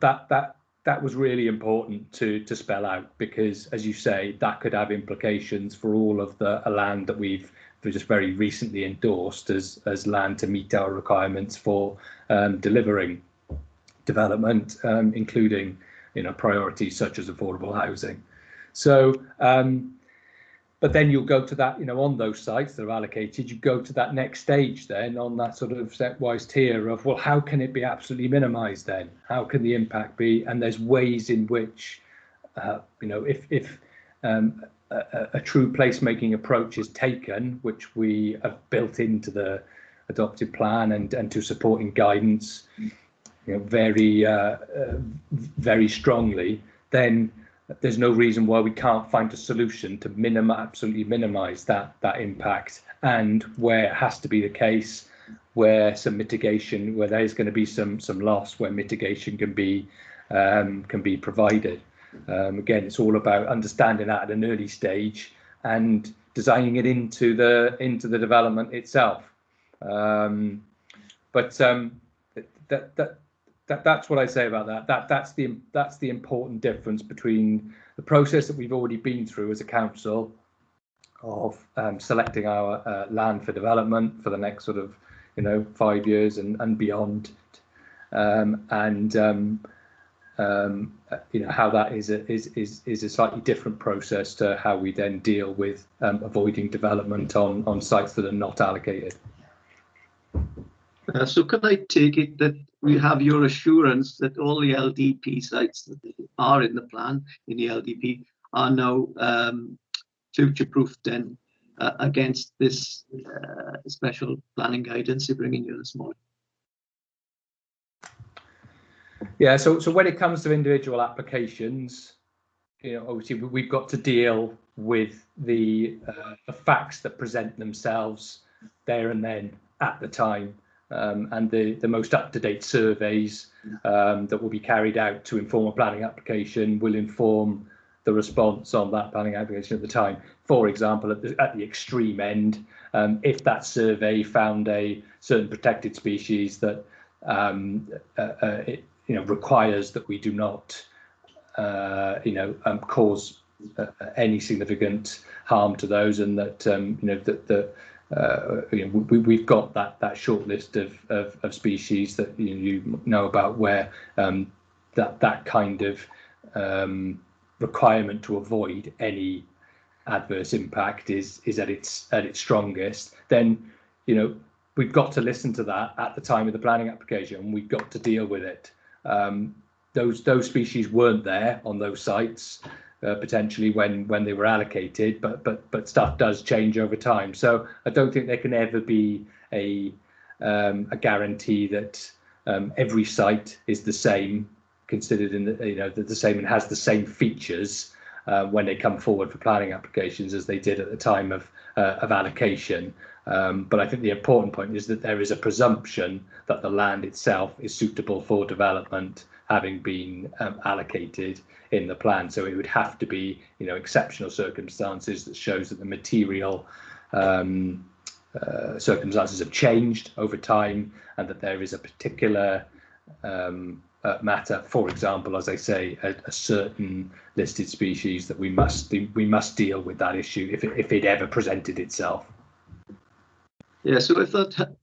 Speaker 3: that was really important to spell out, because, as you say, that could have implications for all of the land that we've just very recently endorsed as land to meet our requirements for delivering development, including priorities such as affordable housing. So, but then you'll go to that, on those sites that are allocated, you go to that next stage then on that sort of stepwise tier of, well, how can it be absolutely minimised then? How can the impact be? And there's ways in which, if a true placemaking approach is taken, which we have built into the adopted plan and to supporting guidance, very strongly, then there's no reason why we can't find a solution to absolutely minimise that impact. And where it has to be the case, where some mitigation, where there's going to be some loss, where mitigation can be provided. Again, it's all about understanding that at an early stage and designing it into the development itself. That's what I say about that. That's the important difference between the process that we've already been through as a council of selecting our land for development for the next sort of 5 years and beyond, how that is a slightly different process to how we then deal with avoiding development on sites that are not allocated.
Speaker 9: So can I take it that we have your assurance that all the LDP sites that are in the plan, in the LDP, are now future-proof then against this special planning guidance you're bringing you this morning?
Speaker 3: Yeah, so when it comes to individual applications, obviously we've got to deal with the facts that present themselves there and then at the time, and the most up-to-date surveys that will be carried out to inform a planning application will inform the response on that planning application at the time. For example, at the extreme end, if that survey found a certain protected species that requires that we do not cause any significant harm to those, and that we've got that short list of species that you know about where that kind of requirement to avoid any adverse impact is at its strongest, then we've got to listen to that at the time of the planning application, and we've got to deal with it. Those species weren't there on those sites potentially when they were allocated, but stuff does change over time. So I don't think there can ever be a guarantee that every site is the same, considered in the same and has the same features when they come forward for planning applications as they did at the time of allocation. But I think the important point is that there is a presumption that the land itself is suitable for development, having been allocated in the plan. So it would have to be, exceptional circumstances that shows that the material circumstances have changed over time, and that there is a particular matter, for example, as I say, a certain listed species that we must deal with that issue if it ever presented itself.
Speaker 9: Yeah, so if that,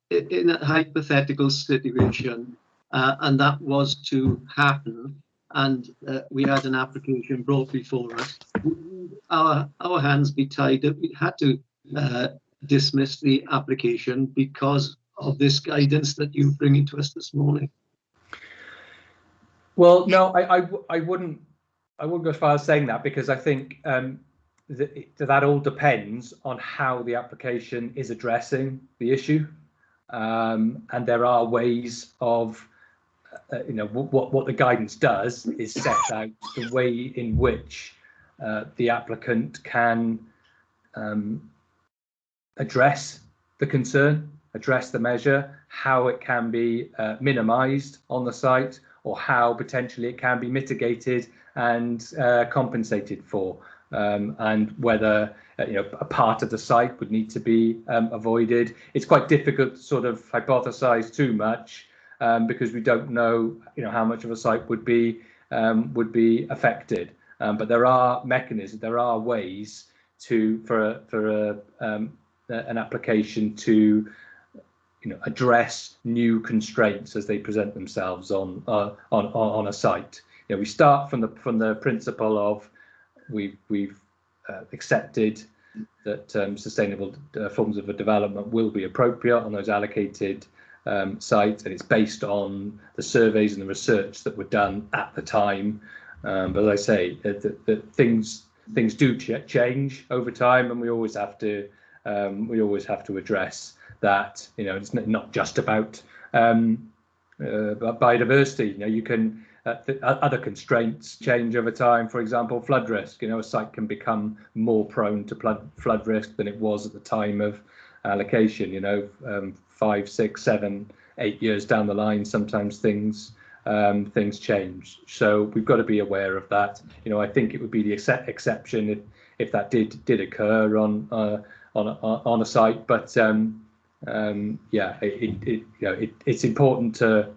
Speaker 9: in a hypothetical situation, and that was to happen, and we had an application brought before us, our hands be tied up. We had to dismiss the application because of this guidance that you're bringing to us this morning.
Speaker 3: Well, no, I wouldn't go as far as saying that, because I think that all depends on how the application is addressing the issue, and there are ways of what the guidance does is set out the way in which the applicant can address the concern, address the measure, how it can be minimised on the site, or how potentially it can be mitigated and compensated for, and whether a part of the site would need to be avoided. It's quite difficult to sort of hypothesize too much, because we don't know how much of a site would be affected. But there are mechanisms, there are ways for an application to address new constraints as they present themselves on a site. We start from the principle of we've accepted that sustainable forms of a development will be appropriate on those allocated sites, and it's based on the surveys and the research that were done at the time. But as I say, things do change over time, and we always have to address that. It's not just about biodiversity. You can other constraints change over time. For example, flood risk. A site can become more prone to flood risk than it was at the time of allocation. 5, 6, 7, 8 years down the line, sometimes things change. So we've got to be aware of that. I think it would be the exception if that did occur on a site. But it's important to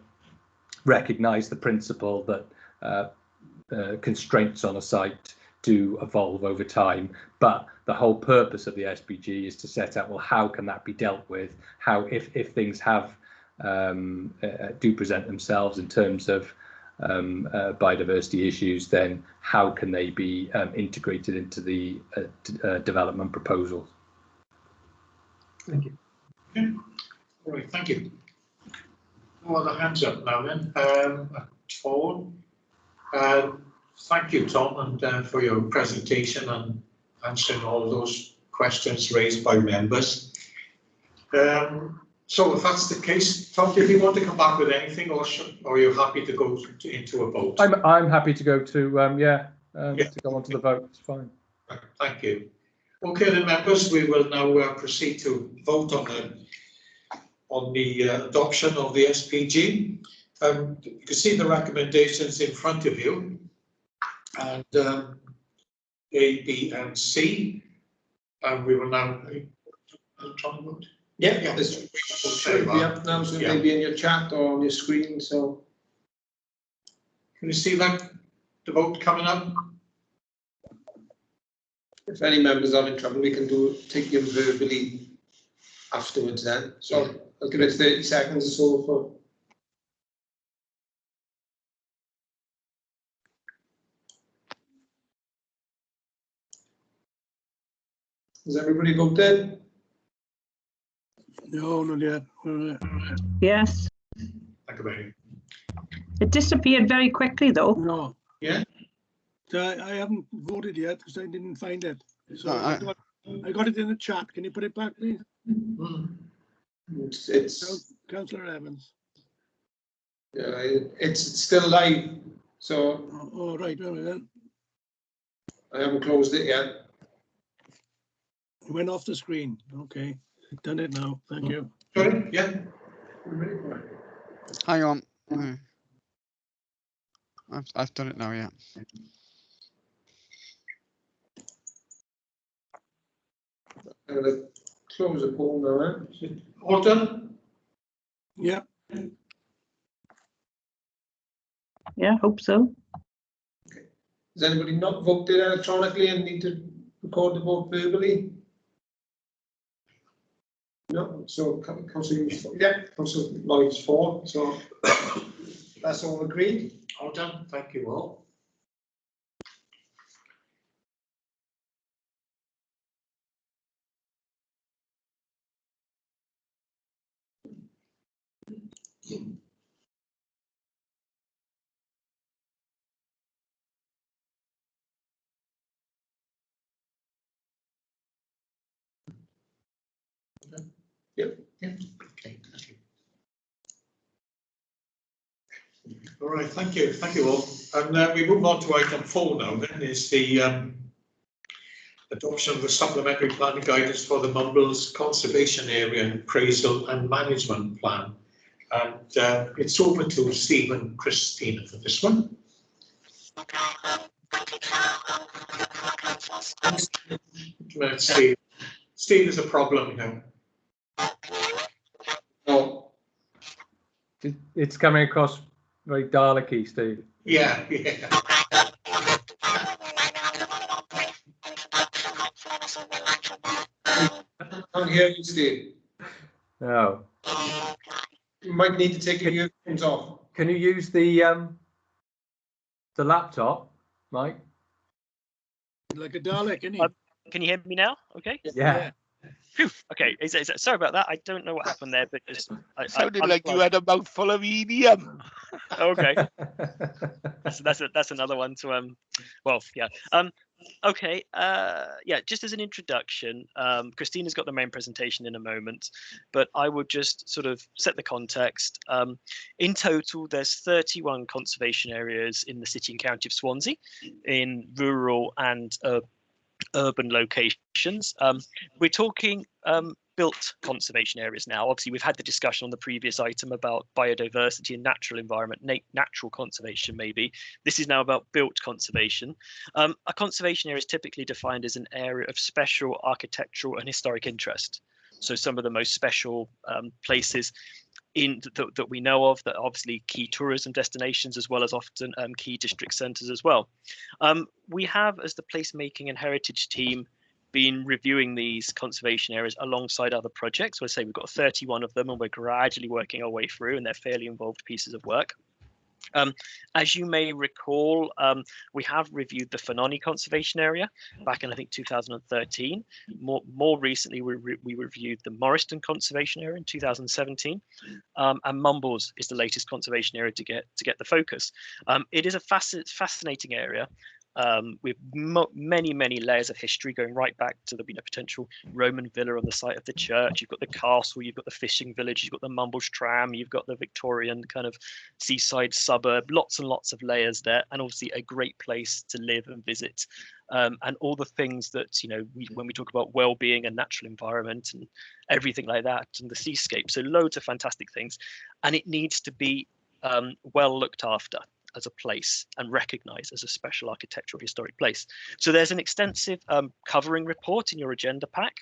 Speaker 3: recognise the principle that constraints on a site do evolve over time, but the whole purpose of the SPG is to set out, well, how can that be dealt with? How, if things have do present themselves in terms of biodiversity issues, then how can they be integrated into the development proposals?
Speaker 9: Thank you.
Speaker 1: Okay. All right, thank you. No other hands up now then. Forward. Thank you, Tom, and for your presentation and answering all those questions raised by members. So if that's the case, Tom, do you want to come back with anything, or are you happy to go into a vote?
Speaker 3: I'm happy to go to to go on to the vote. It's fine.
Speaker 1: Thank you. Okay, then, members, we will now proceed to vote on the adoption of the SPG. You can see the recommendations in front of you, and A, B, and C. And we will now electronic vote.
Speaker 10: Yeah, this should be up now, so maybe in your chat or on your screen. So,
Speaker 1: can you see that the vote coming up?
Speaker 10: if any members are in trouble, we can take them verbally afterwards. Then, so I'll give it 30 seconds or so for. Has everybody voted?
Speaker 2: No, not yet.
Speaker 6: Yes.
Speaker 1: Thank you, Mary.
Speaker 6: It disappeared very quickly, though.
Speaker 2: No.
Speaker 1: Yeah.
Speaker 2: I haven't voted yet because I didn't find it. So
Speaker 10: I
Speaker 2: got it in the chat. Can you put it back, please?
Speaker 10: It's
Speaker 2: Councillor Evans.
Speaker 10: it's still live, so
Speaker 2: Oh, right. Well, then.
Speaker 10: I haven't closed it yet.
Speaker 2: It went off the screen. Okay. Done it now. Thank you.
Speaker 1: Sorry? Yeah.
Speaker 11: Hang on. I've done it now, yeah.
Speaker 10: I'm going to close the poll now.
Speaker 1: All done?
Speaker 2: Yeah.
Speaker 6: Yeah, hope so.
Speaker 10: Has anybody not voted electronically and need to record the vote verbally? No, so Councillor Lloyd's for, so that's all agreed.
Speaker 1: All done. Thank you all.
Speaker 10: Yep.
Speaker 1: Okay. All right. Thank you. Thank you all. And we move on to item 4 now. Then is the adoption of the supplementary planning guidance for the Mumbles conservation area appraisal and management plan. And it's open to Steve and Christina for this one. Steve is a problem now.
Speaker 10: No.
Speaker 3: It's coming across very Dalek-y, Steve.
Speaker 1: Yeah.
Speaker 10: Can't hear you, Steve.
Speaker 3: No.
Speaker 10: You might need to take your earphones off.
Speaker 3: Can you use the laptop, Mike?
Speaker 2: Like a Dalek, isn't he?
Speaker 12: Can you hear me now? Okay.
Speaker 3: Yeah.
Speaker 12: Phew. Okay. Sorry about that. I don't know what happened there, but
Speaker 4: Sounded like you had a mouthful of helium.
Speaker 12: Okay. that's another one to well, yeah. Okay. Yeah. Just as an introduction, Christina's got the main presentation in a moment, but I would just sort of set the context. In total, there's 31 conservation areas in the city and county of Swansea, in rural and urban locations. We're talking built conservation areas now. Obviously, we've had the discussion on the previous item about biodiversity and natural environment, natural conservation maybe. This is now about built conservation. A conservation area is typically defined as an area of special architectural and historic interest. So some of the most special places that we know of, that are obviously key tourism destinations, as well as often key district centres as well. We have, as the placemaking and heritage team, been reviewing these conservation areas alongside other projects. So I say we've got 31 of them, and we're gradually working our way through, and they're fairly involved pieces of work. As you may recall, we have reviewed the Fenoni Conservation Area back in, I think, 2013. More recently, we reviewed the Morriston Conservation Area in 2017, and Mumbles is the latest conservation area to get the focus. It is a fascinating area. With many layers of history going right back to the potential Roman villa on the site of the church. You've got the castle, you've got the fishing village, you've got the Mumbles tram, you've got the Victorian kind of seaside suburb, lots and lots of layers there, and obviously a great place to live and visit. And all the things that, when we talk about well-being and natural environment and everything like that, and the seascape, so loads of fantastic things, and it needs to be well looked after as a place and recognized as a special architectural historic place. So there's an extensive covering report in your agenda pack,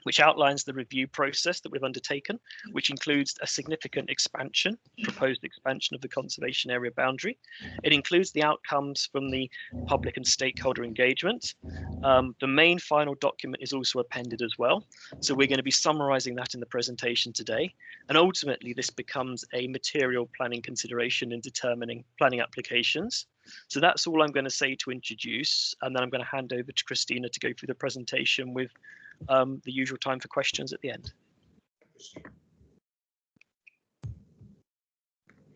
Speaker 12: which outlines the review process that we've undertaken, which includes a significant proposed expansion of the conservation area boundary. It includes the outcomes from the public and stakeholder engagement. The main final document is also appended as well. So we're going to be summarizing that in the presentation today. And ultimately, this becomes a material planning consideration in determining planning applications. So that's all I'm going to say to introduce, and then I'm going to hand over to Christina to go through the presentation with the usual time for questions at the end.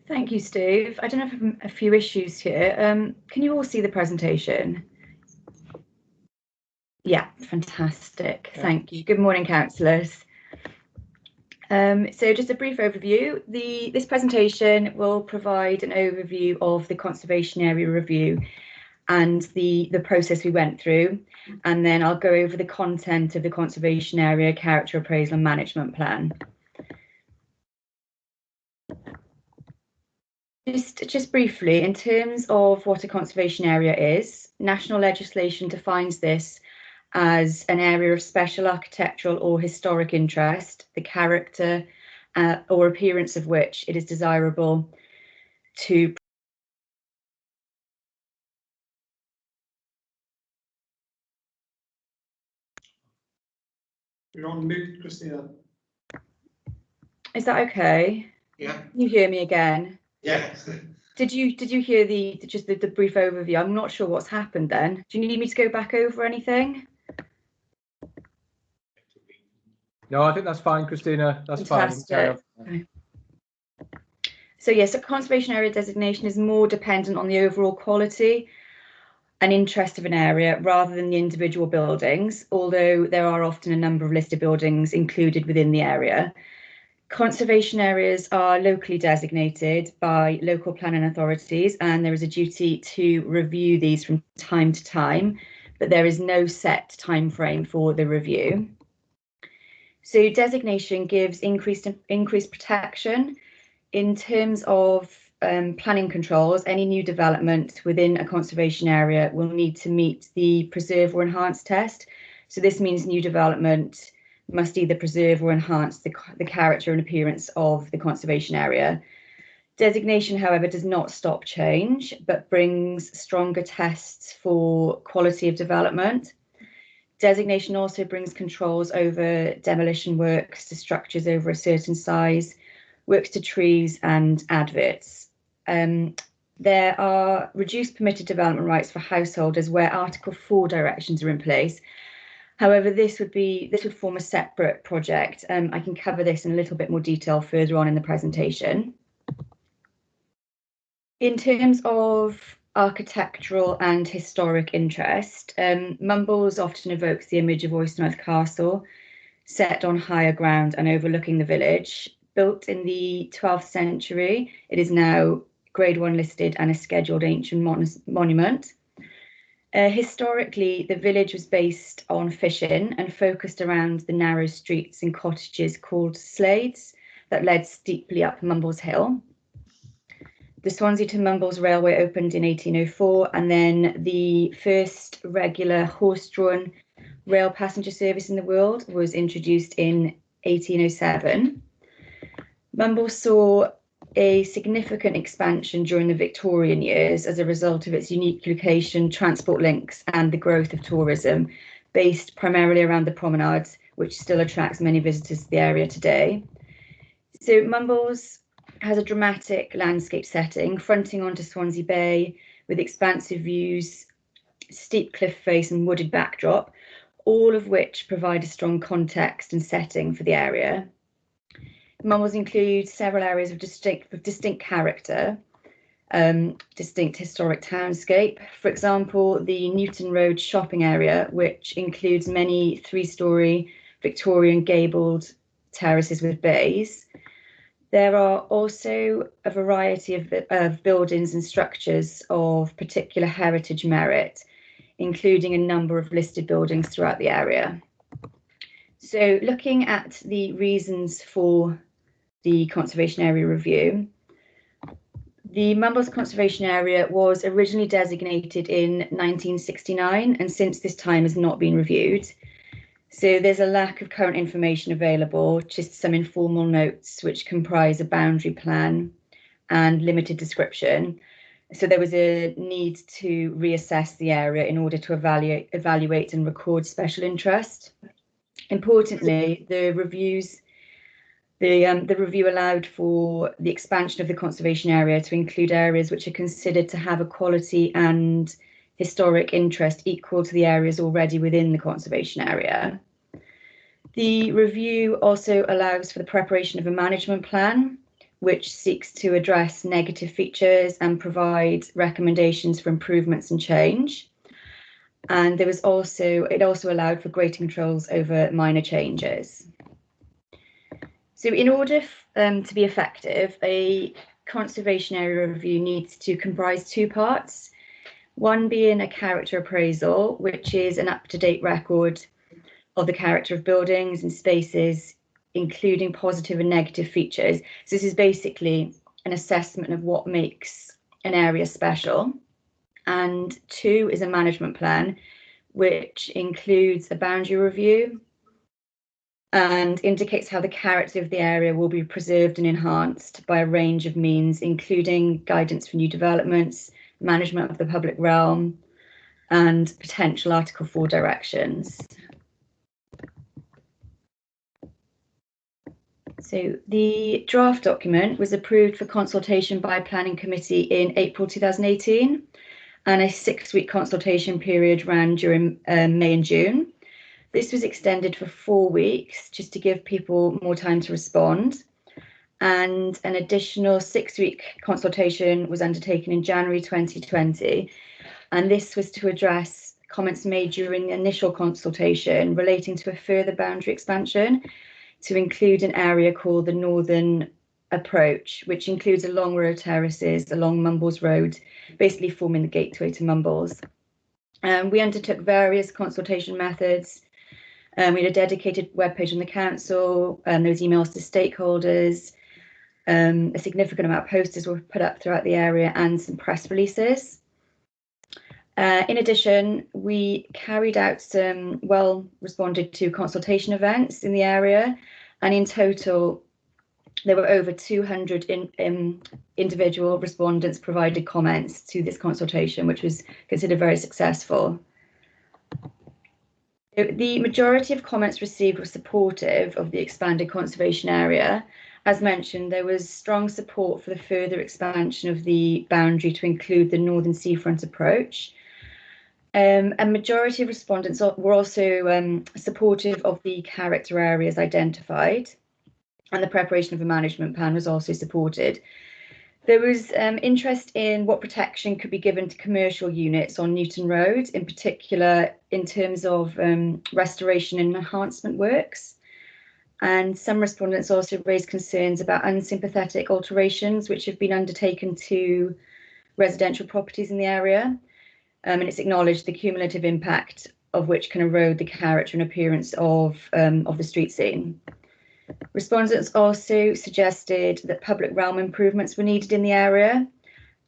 Speaker 13: Thank you, Steve. I don't have a few issues here. Can you all see the presentation? Yeah, fantastic. Thank you. Good morning, councillors. So just a brief overview. This presentation will provide an overview of the conservation area review and the process we went through, and then I'll go over the content of the conservation area character appraisal and management plan. Just briefly, in terms of what a conservation area is, national legislation defines this as an area of special architectural or historic interest, the character or appearance of which it is desirable to
Speaker 1: You're on mute, Christina.
Speaker 13: Is that okay?
Speaker 1: Yeah.
Speaker 13: Can you hear me again?
Speaker 1: Yeah.
Speaker 13: Did you hear just the brief overview? I'm not sure what's happened then. Do you need me to go back over anything?
Speaker 3: No, I think that's fine, Christina. That's
Speaker 13: Fantastic.
Speaker 3: fine.
Speaker 13: Okay. So yes, a conservation area designation is more dependent on the overall quality and interest of an area rather than the individual buildings, although there are often a number of listed buildings included within the area. Conservation areas are locally designated by local planning authorities, and there is a duty to review these from time to time, but there is no set time frame for the review. So designation gives increased protection in terms of planning controls. Any new development within a conservation area will need to meet the preserve or enhance test. So this means new development must either preserve or enhance the character and appearance of the conservation area. Designation, however, does not stop change, but brings stronger tests for quality of development. Designation also brings controls over demolition works to structures over a certain size, works to trees and adverts. There are reduced permitted development rights for householders where Article 4 directions are in place. However, this would form a separate project. I can cover this in a little bit more detail further on in the presentation. In terms of architectural and historic interest, Mumbles often evokes the image of Oystermouth Castle, set on higher ground and overlooking the village. Built in the 12th century, it is now Grade 1 listed and a scheduled ancient monument. Historically, the village was based on fishing and focused around the narrow streets and cottages called slades that led steeply up Mumbles Hill. The Swansea to Mumbles Railway opened in 1804, and then the first regular horse-drawn rail passenger service in the world was introduced in 1807. Mumbles saw a significant expansion during the Victorian years as a result of its unique location, transport links, and the growth of tourism, based primarily around the promenades, which still attracts many visitors to the area today. So Mumbles has a dramatic landscape setting fronting onto Swansea Bay with expansive views, steep cliff face and wooded backdrop, all of which provide a strong context and setting for the area. Mumbles includes several areas of distinct character, distinct historic townscape. For example, the Newton Road shopping area, which includes many three-storey Victorian gabled terraces with bays. There are also a variety of buildings and structures of particular heritage merit, including a number of listed buildings throughout the area. So looking at the reasons for the conservation area review, the Mumbles Conservation Area was originally designated in 1969 and since this time has not been reviewed. So there's a lack of current information available, just some informal notes which comprise a boundary plan and limited description. So there was a need to reassess the area in order to evaluate and record special interest. Importantly, the review allowed for the expansion of the conservation area to include areas which are considered to have a quality and historic interest equal to the areas already within the conservation area. The review also allows for the preparation of a management plan, which seeks to address negative features and provide recommendations for improvements and change. And it also allowed for greater controls over minor changes. So in order to be effective, a conservation area review needs to comprise two parts, one being a character appraisal, which is an up-to-date record of the character of buildings and spaces, including positive and negative features. So this is basically an assessment of what makes an area special. And two is a management plan, which includes a boundary review and indicates how the character of the area will be preserved and enhanced by a range of means, including guidance for new developments, management of the public realm, and potential Article 4 directions. So the draft document was approved for consultation by Planning Committee in April 2018, and a 6-week consultation period ran during May and June. This was extended for 4 weeks just to give people more time to respond. And an additional 6-week consultation was undertaken in January 2020. And this was to address comments made during the initial consultation relating to a further boundary expansion to include an area called the Northern Approach, which includes a long row of terraces along Mumbles Road, basically forming the gateway to Mumbles. We undertook various consultation methods. We had a dedicated webpage on the council, there was emails to stakeholders, a significant amount of posters were put up throughout the area and some press releases. In addition, we carried out some well-responded to consultation events in the area, and in total, there were over 200 individual respondents provided comments to this consultation, which was considered very successful. The majority of comments received were supportive of the expanded conservation area. As mentioned, there was strong support for the further expansion of the boundary to include the Northern Seafront Approach. A majority of respondents were also supportive of the character areas identified, and the preparation of a management plan was also supported. There was interest in what protection could be given to commercial units on Newton Road, in particular in terms of restoration and enhancement works. And some respondents also raised concerns about unsympathetic alterations which have been undertaken to residential properties in the area. And it's acknowledged the cumulative impact of which can erode the character and appearance of the street scene. Respondents also suggested that public realm improvements were needed in the area,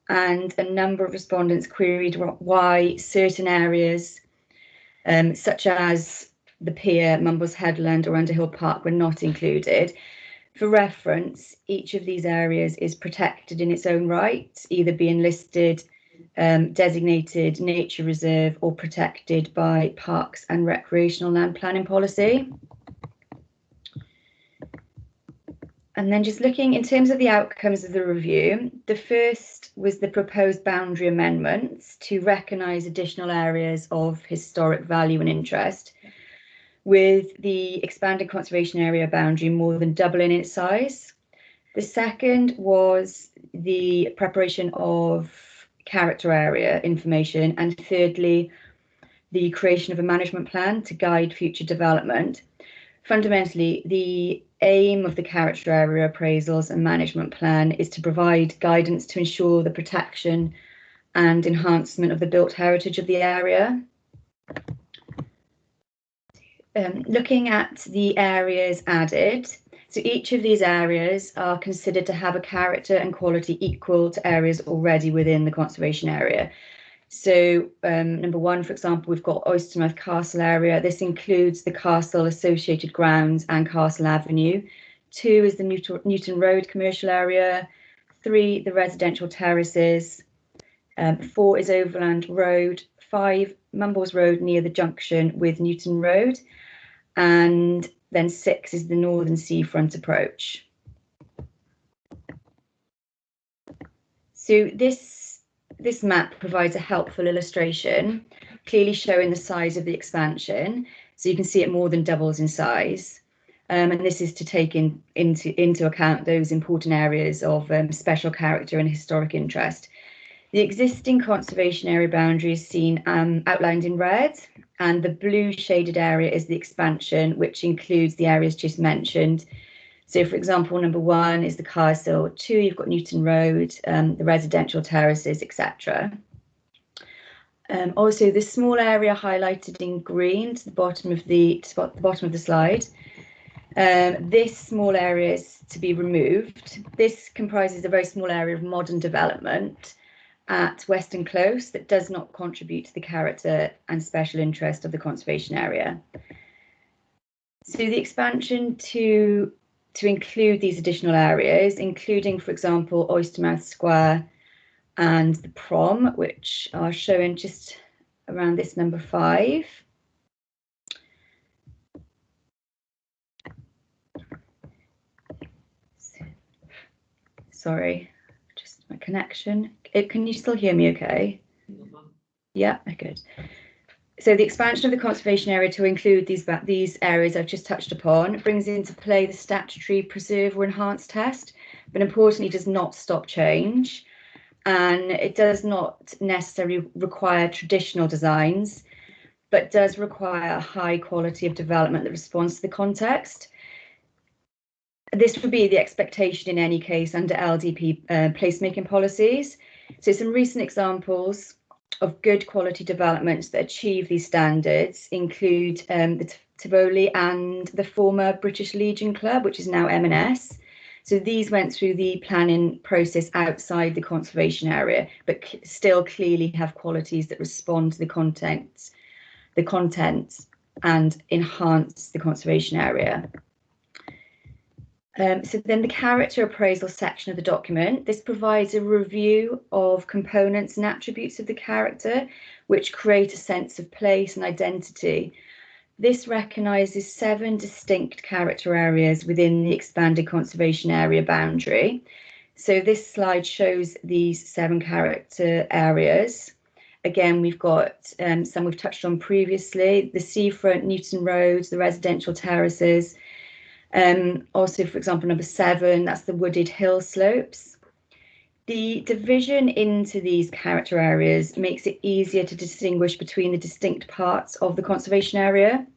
Speaker 13: and a number of respondents queried why certain areas, such as the pier, Mumbles Headland or Underhill Park, were not included. For reference, each of these areas is protected in its own right, either being listed designated nature reserve or protected by parks and recreational land planning policy. And then just looking in terms of the outcomes of the review, the first was the proposed boundary amendments to recognise additional areas of historic value and interest, with the expanded conservation area boundary more than doubling in its size. The second was the preparation of character area information, and thirdly, the creation of a management plan to guide future development. Fundamentally, the aim of the character area appraisals and management plan is to provide guidance to ensure the protection and enhancement of the built heritage of the area. Looking at the areas added, so each of these areas are considered to have a character and quality equal to areas already within the conservation area. So number one, for example, we've got Oystermouth Castle area. This includes the castle associated grounds and Castle Avenue. 2 is the Newton Road commercial area. 3, the residential terraces. 4 is Overland Road. 5, Mumbles Road near the junction with Newton Road. And then 6 is the northern seafront approach. So this map provides a helpful illustration, clearly showing the size of the expansion. So you can see it more than doubles in size. And this is to take into account those important areas of special character and historic interest. The existing conservation area boundary is seen outlined in red, and the blue shaded area is the expansion, which includes the areas just mentioned. So, for example, number 1 is the castle. 2, you've got Newton Road, the residential terraces, etc. Also, the small area highlighted in green to the bottom of the slide. This small area is to be removed. This comprises a very small area of modern development at Western Close that does not contribute to the character and special interest of the conservation area. So the expansion to include these additional areas, including, for example, Oystermouth Square and the Prom, which are shown just around this number 5. Sorry, just my connection. Can you still hear me okay? Yeah, good. So the expansion of the conservation area to include these areas I've just touched upon brings into play the statutory preserve or enhance test, but importantly does not stop change, and it does not necessarily require traditional designs, but does require a high quality of development that responds to the context. This would be the expectation in any case under LDP placemaking policies. So some recent examples of good quality developments that achieve these standards include the Tivoli and the former British Legion Club, which is now M&S. So these went through the planning process outside the conservation area, but still clearly have qualities that respond to the content and enhance the conservation area. So then the character appraisal section of the document, this provides a review of components and attributes of the character, which create a sense of place and identity. This recognises 7 distinct character areas within the expanded conservation area boundary. So this slide shows these 7 character areas. Again, we've got some we've touched on previously, the seafront, Newton Road, the residential terraces. Also, for example, number 7, that's the wooded hill slopes. The division into these character areas makes it easier to distinguish between the distinct parts of the conservation area.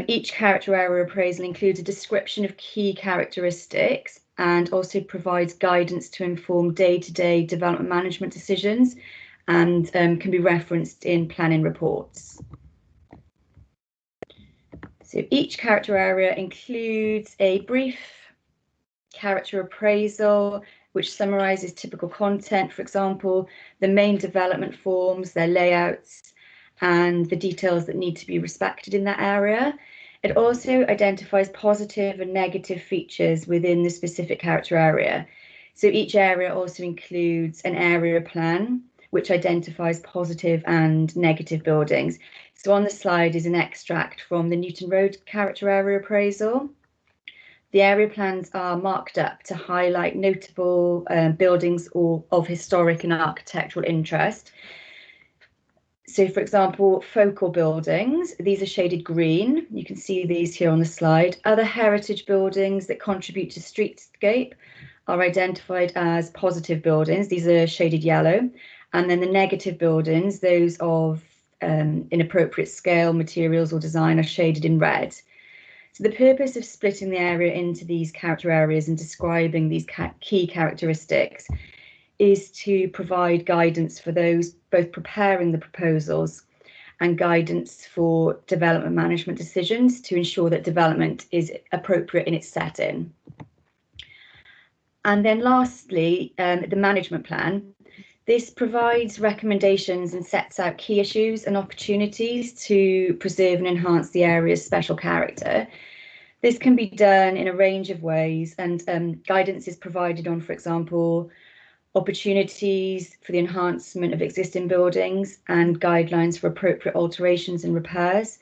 Speaker 13: Each character area appraisal includes a description of key characteristics and also provides guidance to inform day-to-day development management decisions, and can be referenced in planning reports. So each character area includes a brief character appraisal, which summarises typical content, for example, the main development forms, their layouts, and the details that need to be respected in that area. It also identifies positive and negative features within the specific character area. So each area also includes an area plan, which identifies positive and negative buildings. So on the slide is an extract from the Newton Road character area appraisal. The area plans are marked up to highlight notable buildings or of historic and architectural interest. So, for example, focal buildings, these are shaded green. You can see these here on the slide. Other heritage buildings that contribute to streetscape are identified as positive buildings. These are shaded yellow. And then the negative buildings, those of inappropriate scale, materials or design, are shaded in red. So the purpose of splitting the area into these character areas and describing these key characteristics is to provide guidance for those both preparing the proposals and guidance for development management decisions to ensure that development is appropriate in its setting. And then lastly, the management plan. This provides recommendations and sets out key issues and opportunities to preserve and enhance the area's special character. This can be done in a range of ways, and guidance is provided on, for example, opportunities for the enhancement of existing buildings and guidelines for appropriate alterations and repairs.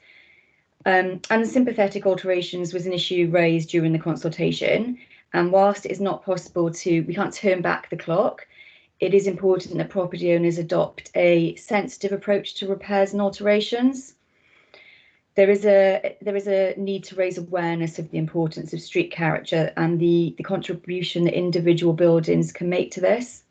Speaker 13: And sympathetic alterations was an issue raised during the consultation. And whilst it is not possible we can't turn back the clock, it is important that property owners adopt a sensitive approach to repairs and alterations. There is a need to raise awareness of the importance of street character and the contribution that individual buildings can make to this.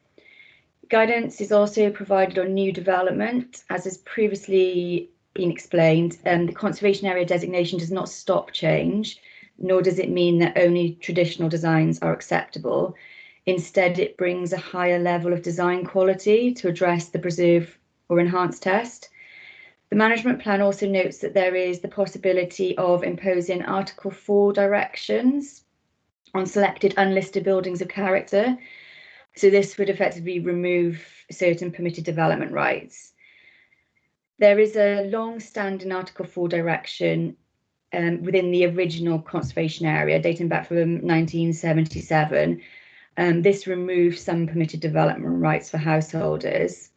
Speaker 13: Guidance is also provided on new development, as has previously been explained. The conservation area designation does not stop change, nor does it mean that only traditional designs are acceptable. Instead, it brings a higher level of design quality to address the preserve or enhance test. The management plan also notes that there is the possibility of imposing Article 4 directions on selected unlisted buildings of character. So this would effectively remove certain permitted development rights. There is a long-standing Article 4 direction within the original conservation area dating back from 1977. This removes some permitted development rights for householders.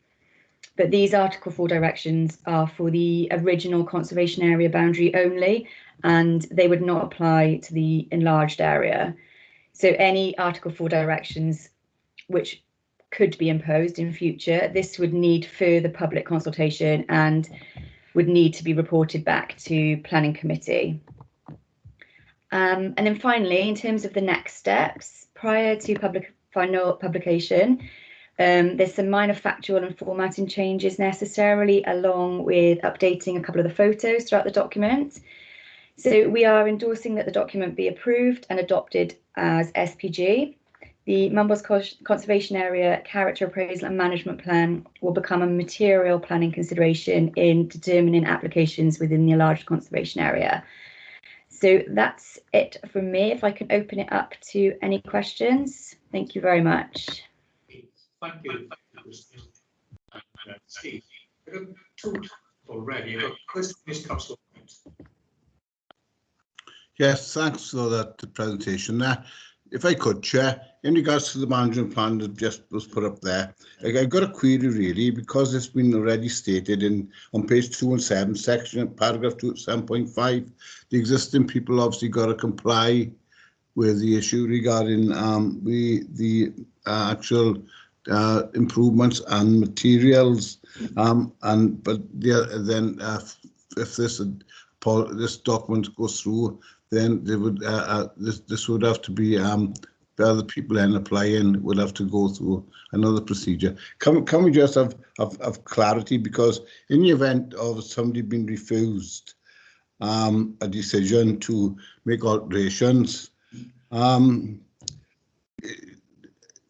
Speaker 13: But these Article 4 directions are for the original conservation area boundary only, and they would not apply to the enlarged area. So any Article 4 directions which could be imposed in future, this would need further public consultation and would need to be reported back to Planning Committee. And then finally, in terms of the next steps, prior to final publication, there's some minor factual and formatting changes necessarily, along with updating a couple of the photos throughout the document. So we are endorsing that the document be approved and adopted as SPG. The Mumbles Conservation Area Character Appraisal and Management Plan will become a material planning consideration in determining applications within the enlarged conservation area. So that's it from me. If I can open it up to any questions. Thank you very much.
Speaker 1: Thank you, Christine. Steve, I've got two already. I've got Chris Councillor.
Speaker 5: Yes, thanks for that presentation there. If I could, Chair, in regards to the management plan that just was put up there, I've got a query really, because it's been already stated on page 217, section paragraph 7.5, the existing people obviously got to comply with the issue regarding the actual improvements and materials, but then if this document goes through, then they would this would have to be the other people then applying would have to go through another procedure. Can we just have clarity, because in the event of somebody being refused a decision to make alterations,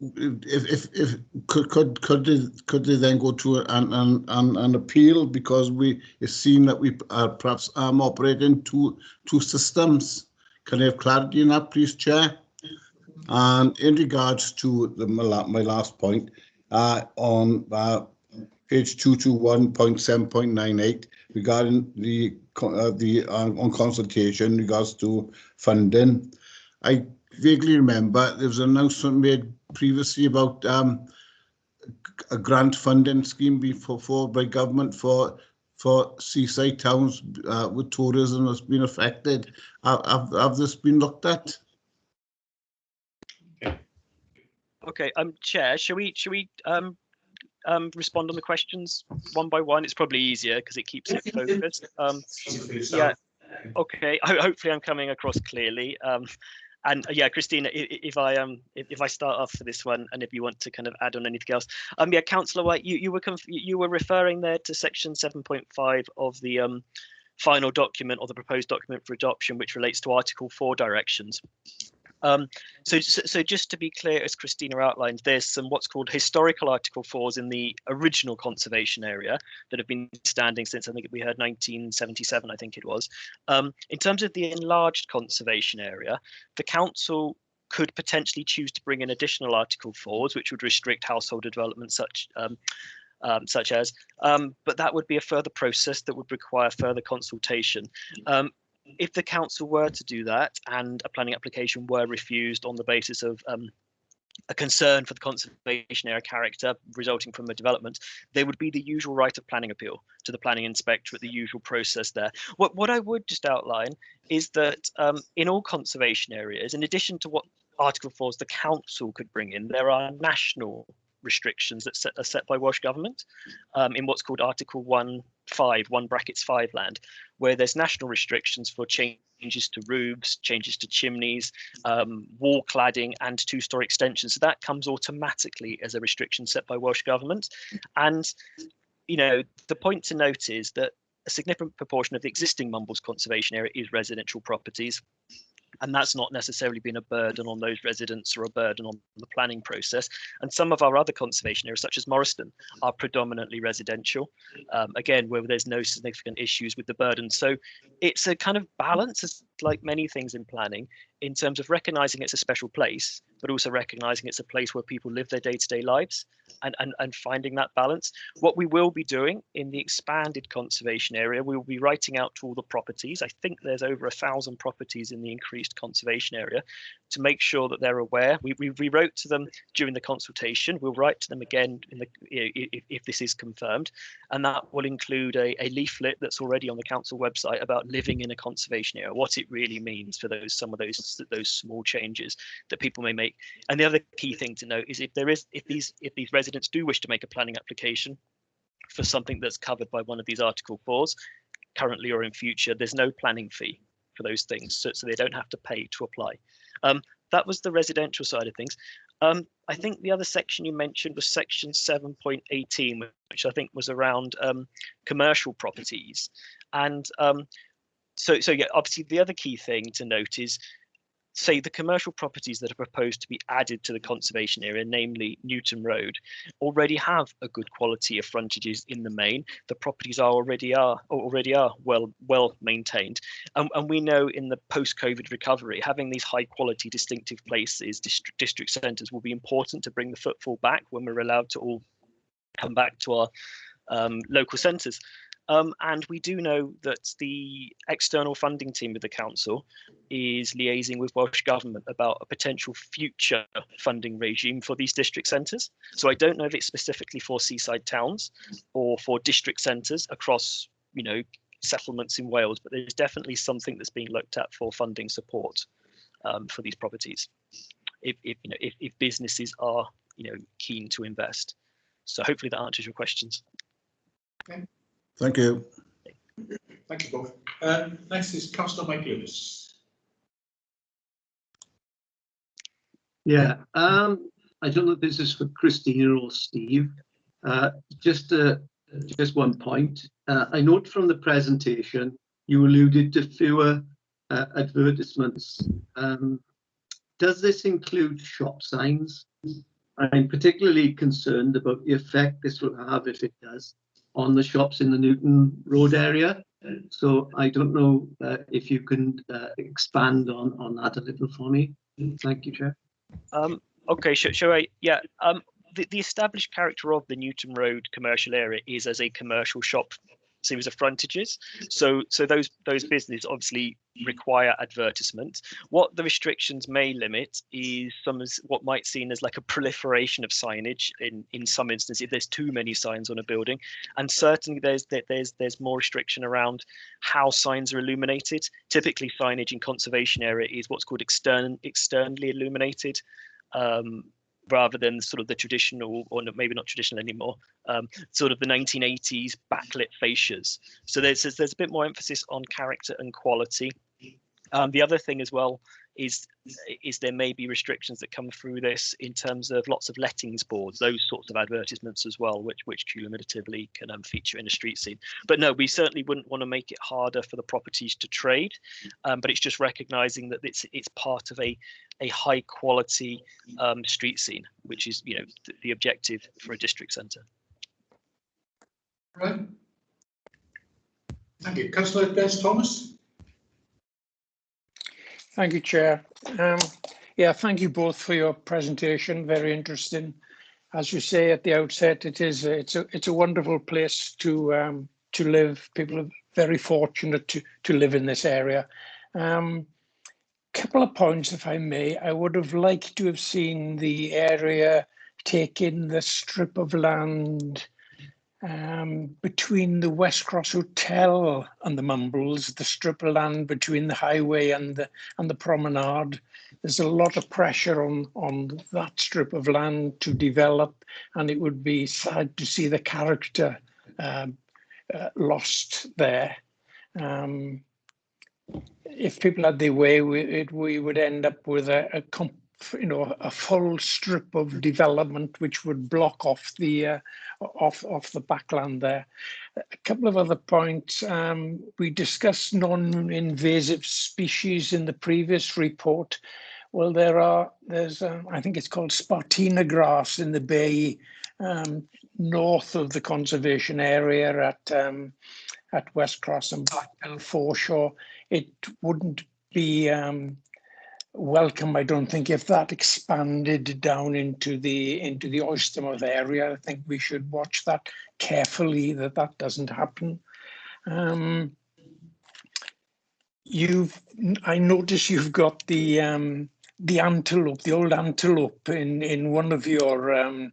Speaker 5: if could they then go to an appeal, because it's seen that we are perhaps operating two systems? Can I have clarity in that, please, Chair? And in regards to my last point, on page 221.7.98 regarding the on consultation in regards to funding, I vaguely remember there was an announcement made previously about a grant funding scheme being put forward by government for seaside towns with tourism that's been affected. Have this been looked at?
Speaker 12: Okay, Chair, shall we respond on the questions one by one? It's probably easier because it keeps it focused. Yeah. Okay. Hopefully, I'm coming across clearly. And yeah, Christina, if I start off for this one, and if you want to kind of add on anything else, yeah, Councillor White, you were referring there to section 7.5 of the final document or the proposed document for adoption, which relates to Article 4 directions. So just to be clear, as Christina outlined, there's some what's called historical Article 4s in the original conservation area that have been standing since, I think we heard 1977, I think it was. In terms of the enlarged conservation area, the council could potentially choose to bring in additional Article 4s, which would restrict household development such as, but that would be a further process that would require further consultation. If the council were to do that and a planning application were refused on the basis of a concern for the conservation area character resulting from a development, there would be the usual right of planning appeal to the planning inspector at the usual process there. What I would just outline is that in all conservation areas, in addition to what Article 4s the council could bring in, there are national restrictions that are set by Welsh Government in what's called Article 1(5) land, where there's national restrictions for changes to roofs, changes to chimneys, wall cladding and two-storey extensions. So that comes automatically as a restriction set by Welsh Government. And, you know, the point to note is that a significant proportion of the existing Mumbles conservation area is residential properties. And that's not necessarily been a burden on those residents or a burden on the planning process. And some of our other conservation areas, such as Morriston, are predominantly residential, again, where there's no significant issues with the burden. So it's a kind of balance, it's like many things in planning, in terms of recognizing it's a special place, but also recognizing it's a place where people live their day-to-day lives and finding that balance. What we will be doing in the expanded conservation area, we will be writing out to all the properties. I think there's over 1,000 properties in the increased conservation area, to make sure that they're aware. We wrote to them during the consultation. We'll write to them again in the, if this is confirmed, and that will include a leaflet that's already on the council website about living in a conservation area, what it really means for some of those small changes that people may make. And the other key thing to note is if these residents do wish to make a planning application for something that's covered by one of these Article 4s, currently or in future, there's no planning fee for those things, so they don't have to pay to apply. That was the residential side of things. I think the other section you mentioned was section 7.18, which I think was around commercial properties. And so yeah, obviously the other key thing to note is, say, the commercial properties that are proposed to be added to the conservation area, namely Newton Road, already have a good quality of frontages in the main. The properties already are well maintained, and we know in the post-COVID recovery, having these high quality distinctive places, district centres, will be important to bring the footfall back when we're allowed to all come back to our local centres. And we do know that the external funding team of the council is liaising with Welsh Government about a potential future funding regime for these district centres. So I don't know if it's specifically for seaside towns or for district centres across, you know, settlements in Wales, but there's definitely something that's being looked at for funding support for these properties, if businesses are, you know, keen to invest. So hopefully that answers your questions.
Speaker 1: Okay.
Speaker 5: Thank you.
Speaker 1: Thank you both. Next is Councillor Mike Lewis.
Speaker 9: Yeah, I don't know if this is for Christina or Steve. Just one point. I note from the presentation you alluded to fewer advertisements. Does this include shop signs? I'm particularly concerned about the effect this will have, if it does, on the shops in the Newton Road area. So I don't know if you can expand on that a little for me. Thank you, Chair.
Speaker 12: Okay, sure. Yeah. The established character of the Newton Road commercial area is as a commercial shop series of frontages. So those businesses obviously require advertisement. What the restrictions may limit is what might seem as like a proliferation of signage in some instances if there's too many signs on a building. And certainly there's more restriction around how signs are illuminated. Typically signage in conservation area is what's called externally illuminated rather than sort of the traditional, or maybe not traditional anymore, sort of the 1980s backlit fascias. So there's a bit more emphasis on character and quality. The other thing as well is there may be restrictions that come through this in terms of lots of lettings boards, those sorts of advertisements as well, which cumulatively can feature in a street scene. But no, we certainly wouldn't want to make it harder for the properties to trade, but it's just recognizing that it's part of a high quality street scene, which is the objective for a district centre.
Speaker 1: Right. Thank you. Councillor Des Thomas.
Speaker 14: Thank you, Chair. Yeah, thank you both for your presentation. Very interesting. As you say at the outset, it's a wonderful place to live. People are very fortunate to live in this area. Couple of points, if I may. I would have liked to have seen the area take in the strip of land between the West Cross Hotel and the Mumbles, the strip of land between the highway and the promenade. There's a lot of pressure on that strip of land to develop, and it would be sad to see the character lost there. If people had their way, we would end up with a full strip of development which would block off the backland there. A couple of other points. We discussed non-invasive species in the previous report. Well, there's I think it's called Spartina grass in the bay north of the conservation area at West Cross and Blackbill foreshore. It wouldn't be welcome, I don't think, if that expanded down into the Oystermouth area. I think we should watch that carefully, that doesn't happen. I notice you've got the antelope, the old antelope in one of your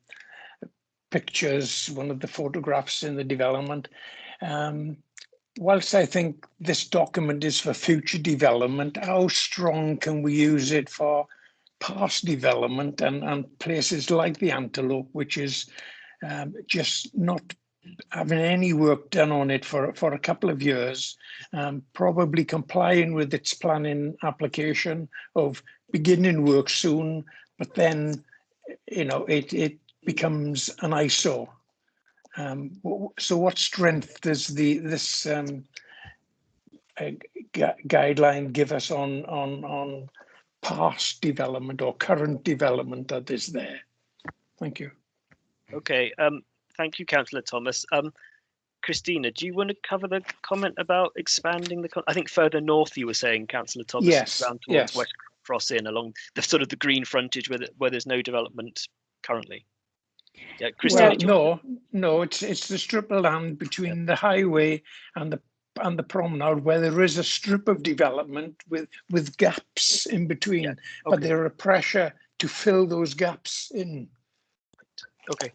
Speaker 14: pictures, one of the photographs in the development. Whilst I think this document is for future development, how strong can we use it for past development and places like the Antelope, which is just not having any work done on it for a couple of years, probably complying with its planning application of beginning work soon, but then, it becomes an eyesore. So what strength does this guideline give us on past development or current development that is there? Thank you.
Speaker 12: Okay, thank you, Councillor Thomas. Christina, do you want to cover the comment about expanding the? I think further north, you were saying, Councillor Thomas,
Speaker 14: yes,
Speaker 12: down towards West Cross Inn, along the sort of the green frontage where there's no development currently. Yeah, Christina,
Speaker 14: well, no, it's the strip of land between the highway and the promenade where there is a strip of development with gaps in between, yeah, okay. But there are pressure to fill those gaps in.
Speaker 12: Okay.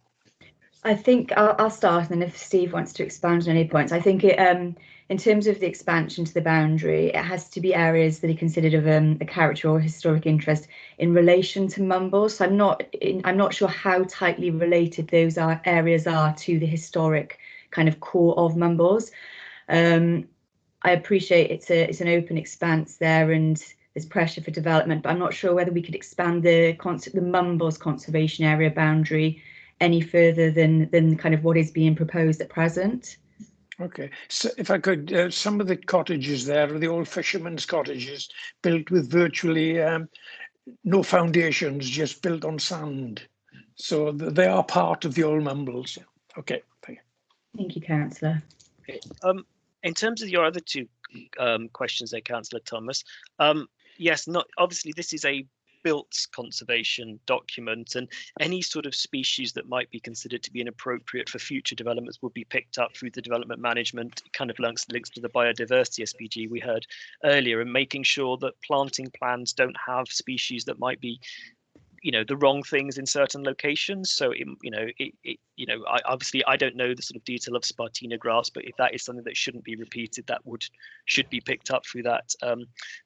Speaker 13: I think I'll start, and then if Steve wants to expand on any points, I think in terms of the expansion to the boundary, it has to be areas that are considered of a character or historic interest in relation to Mumbles. So I'm not sure how tightly related those areas are to the historic kind of core of Mumbles. I appreciate it's an open expanse there, and there's pressure for development, but I'm not sure whether we could expand the Mumbles conservation area boundary any further than kind of what is being proposed at present.
Speaker 14: Okay, so if I could, some of the cottages there are the old fishermen's cottages built with virtually no foundations, just built on sand. So they are part of the old Mumbles. Okay, thank you.
Speaker 13: Thank you, Councillor.
Speaker 12: Okay. In terms of your other two questions there, Councillor Thomas, yes, obviously this is a built conservation document, and any sort of species that might be considered to be inappropriate for future developments will be picked up through the development management. It kind of links to the biodiversity SPG we heard earlier, and making sure that planting plans don't have species that might be, the wrong things in certain locations. So obviously I don't know the sort of detail of Spartina grass, but if that is something that shouldn't be repeated, that should be picked up through that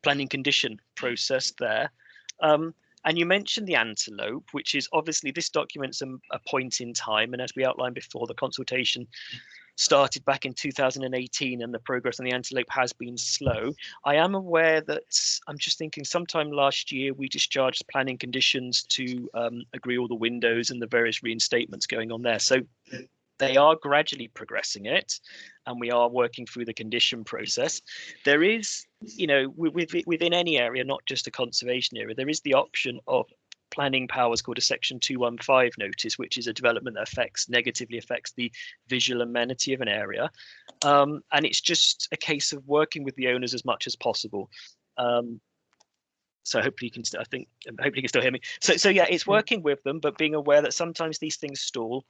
Speaker 12: planning condition process there. And you mentioned the antelope, which is obviously this document's a point in time. And as we outlined before, the consultation started back in 2018 and the progress on the antelope has been slow. I am aware that, I'm just thinking, sometime last year we discharged planning conditions to agree all the windows and the various reinstatements going on there. So they are gradually progressing it, and we are working through the condition process. There is, you know, within any area, not just a conservation area, there is the option of planning powers called a Section 215 notice, which is a development that negatively affects the visual amenity of an area. And it's just a case of working with the owners as much as possible. So hopefully you can still, hopefully you can still hear me. So yeah, it's working with them, but being aware that sometimes these things stall.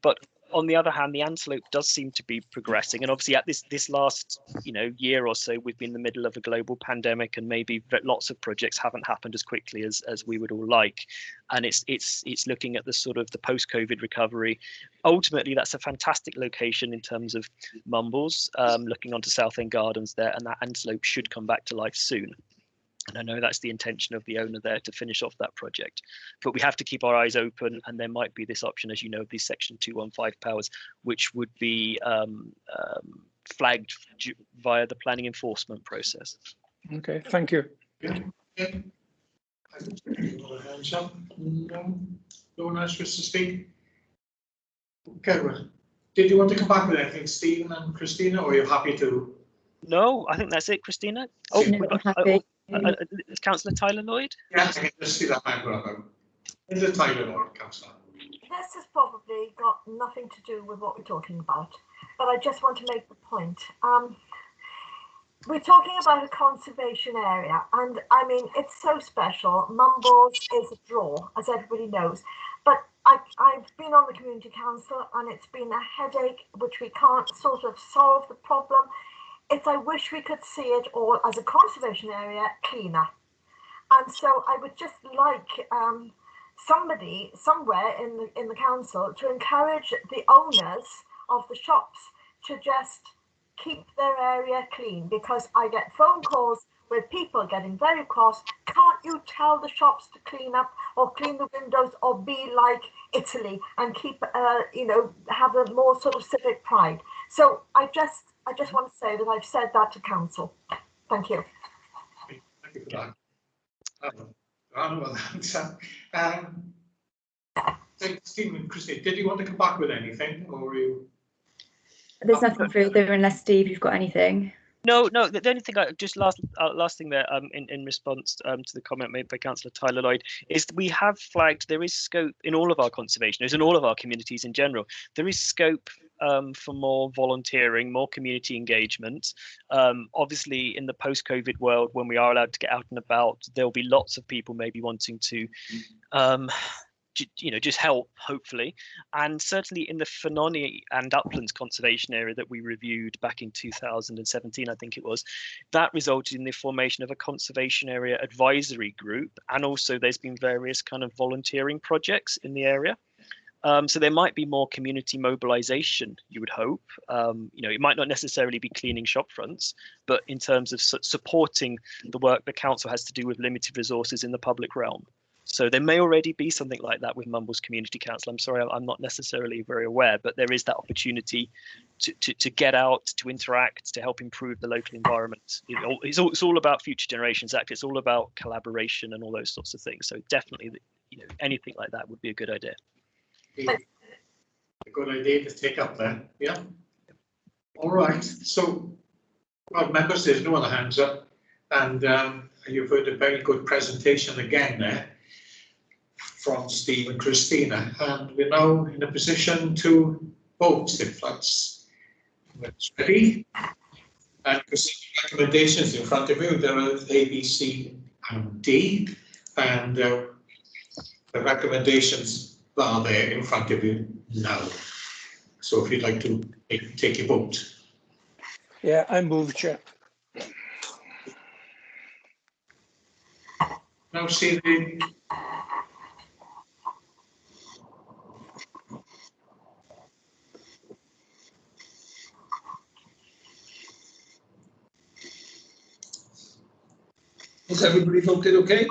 Speaker 12: But on the other hand, the antelope does seem to be progressing, and obviously at this last year or so, we've been in the middle of a global pandemic, and maybe lots of projects haven't happened as quickly as we would all like. And it's looking at the sort of the post-COVID recovery. Ultimately, that's a fantastic location in terms of Mumbles, looking onto Southend Gardens there, and that antelope should come back to life soon. And I know that's the intention of the owner there, to finish off that project. But we have to keep our eyes open, and there might be this option, as you know, of these Section 215 powers, which would be flagged via the planning enforcement process.
Speaker 14: Okay, thank you.
Speaker 1: Yeah. No one else wishes to speak? Okay, well, did you want to come back with anything, Stephen and Christina, or are you happy to?
Speaker 12: No, I think that's it, Christina.
Speaker 13: Oh, no, I'm happy.
Speaker 12: Councillor Tyler Lloyd?
Speaker 1: Yes, I can just see that member. Is it Tyler Lloyd, Councillor?
Speaker 7: This has probably got nothing to do with what we're talking about, but I just want to make the point. We're talking about a conservation area, and I mean, it's so special. Mumbles is a draw, as everybody knows, but I've been on the community council, and it's been a headache which we can't sort of solve the problem. I wish we could see it all as a conservation area cleaner. And so I would just like somebody somewhere in the council to encourage the owners of the shops to just keep their area clean, because I get phone calls with people getting very cross. Can't you tell the shops to clean up or clean the windows or be like Italy and keep have a more sort of civic pride? So I just want to say that I've said that to council. Thank you.
Speaker 1: Thank you for that. Stephen and Christine, did you want to come back with anything, or were you?
Speaker 13: There's nothing further unless Steve, you've got anything.
Speaker 12: No. The only thing, just last thing there, in response to the comment made by Councillor Tyler Lloyd, is we have flagged there is scope in all of our conservationists and all of our communities in general. There is scope for more volunteering, more community engagement. Obviously, in the post-COVID world, when we are allowed to get out and about, there'll be lots of people maybe wanting to just help, hopefully. And certainly in the Fenoni and Uplands conservation area that we reviewed back in 2017, I think it was, that resulted in the formation of a conservation area advisory group. And also there's been various kind of volunteering projects in the area. So there might be more community mobilization, you would hope. It might not necessarily be cleaning shop fronts, but in terms of supporting the work the council has to do with limited resources in the public realm. So there may already be something like that with Mumbles Community Council. I'm sorry, I'm not necessarily very aware, but there is that opportunity to get out, to interact, to help improve the local environment. It's all about Future Generations Act. It's all about collaboration and all those sorts of things. So definitely, anything like that would be a good idea.
Speaker 1: A good idea to take up there. Yeah. All right. So, well, members, there's no other hands up, and you've heard a very good presentation again there from Steve and Christina, and we're now in a position to vote if that's ready. And recommendations in front of you, there are A, B, C, and D, and the recommendations are there in front of you now. So if you'd like to take your vote.
Speaker 14: Yeah, I move, Chair.
Speaker 1: Now see the
Speaker 10: Has everybody voted okay?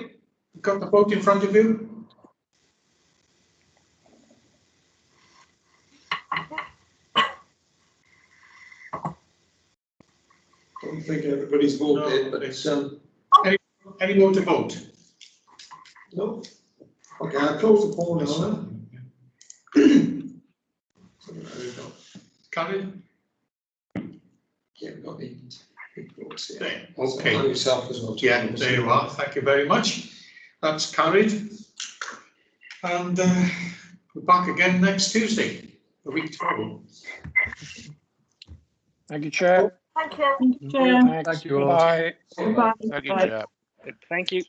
Speaker 1: got the vote in front of you?
Speaker 10: Don't think everybody's voted, but it's
Speaker 1: Any more to vote?
Speaker 10: no. Okay, I'll close the poll now.
Speaker 1: Carried?
Speaker 10: Yeah, we've got the big votes here.
Speaker 1: There,
Speaker 10: So,
Speaker 1: okay.
Speaker 10: and yourself as well.
Speaker 1: Yeah, there you are. Thank you very much. That's carried. And we're back again next Tuesday, a week tomorrow.
Speaker 14: Thank you, Chair.
Speaker 7: Thank you.
Speaker 6: Thank you, Chair.
Speaker 14: Thanks.
Speaker 3: Thank you all.
Speaker 14: Bye.
Speaker 6: Bye.
Speaker 4: Thank you,
Speaker 6: Bye.
Speaker 4: Chair.
Speaker 12: Thank you.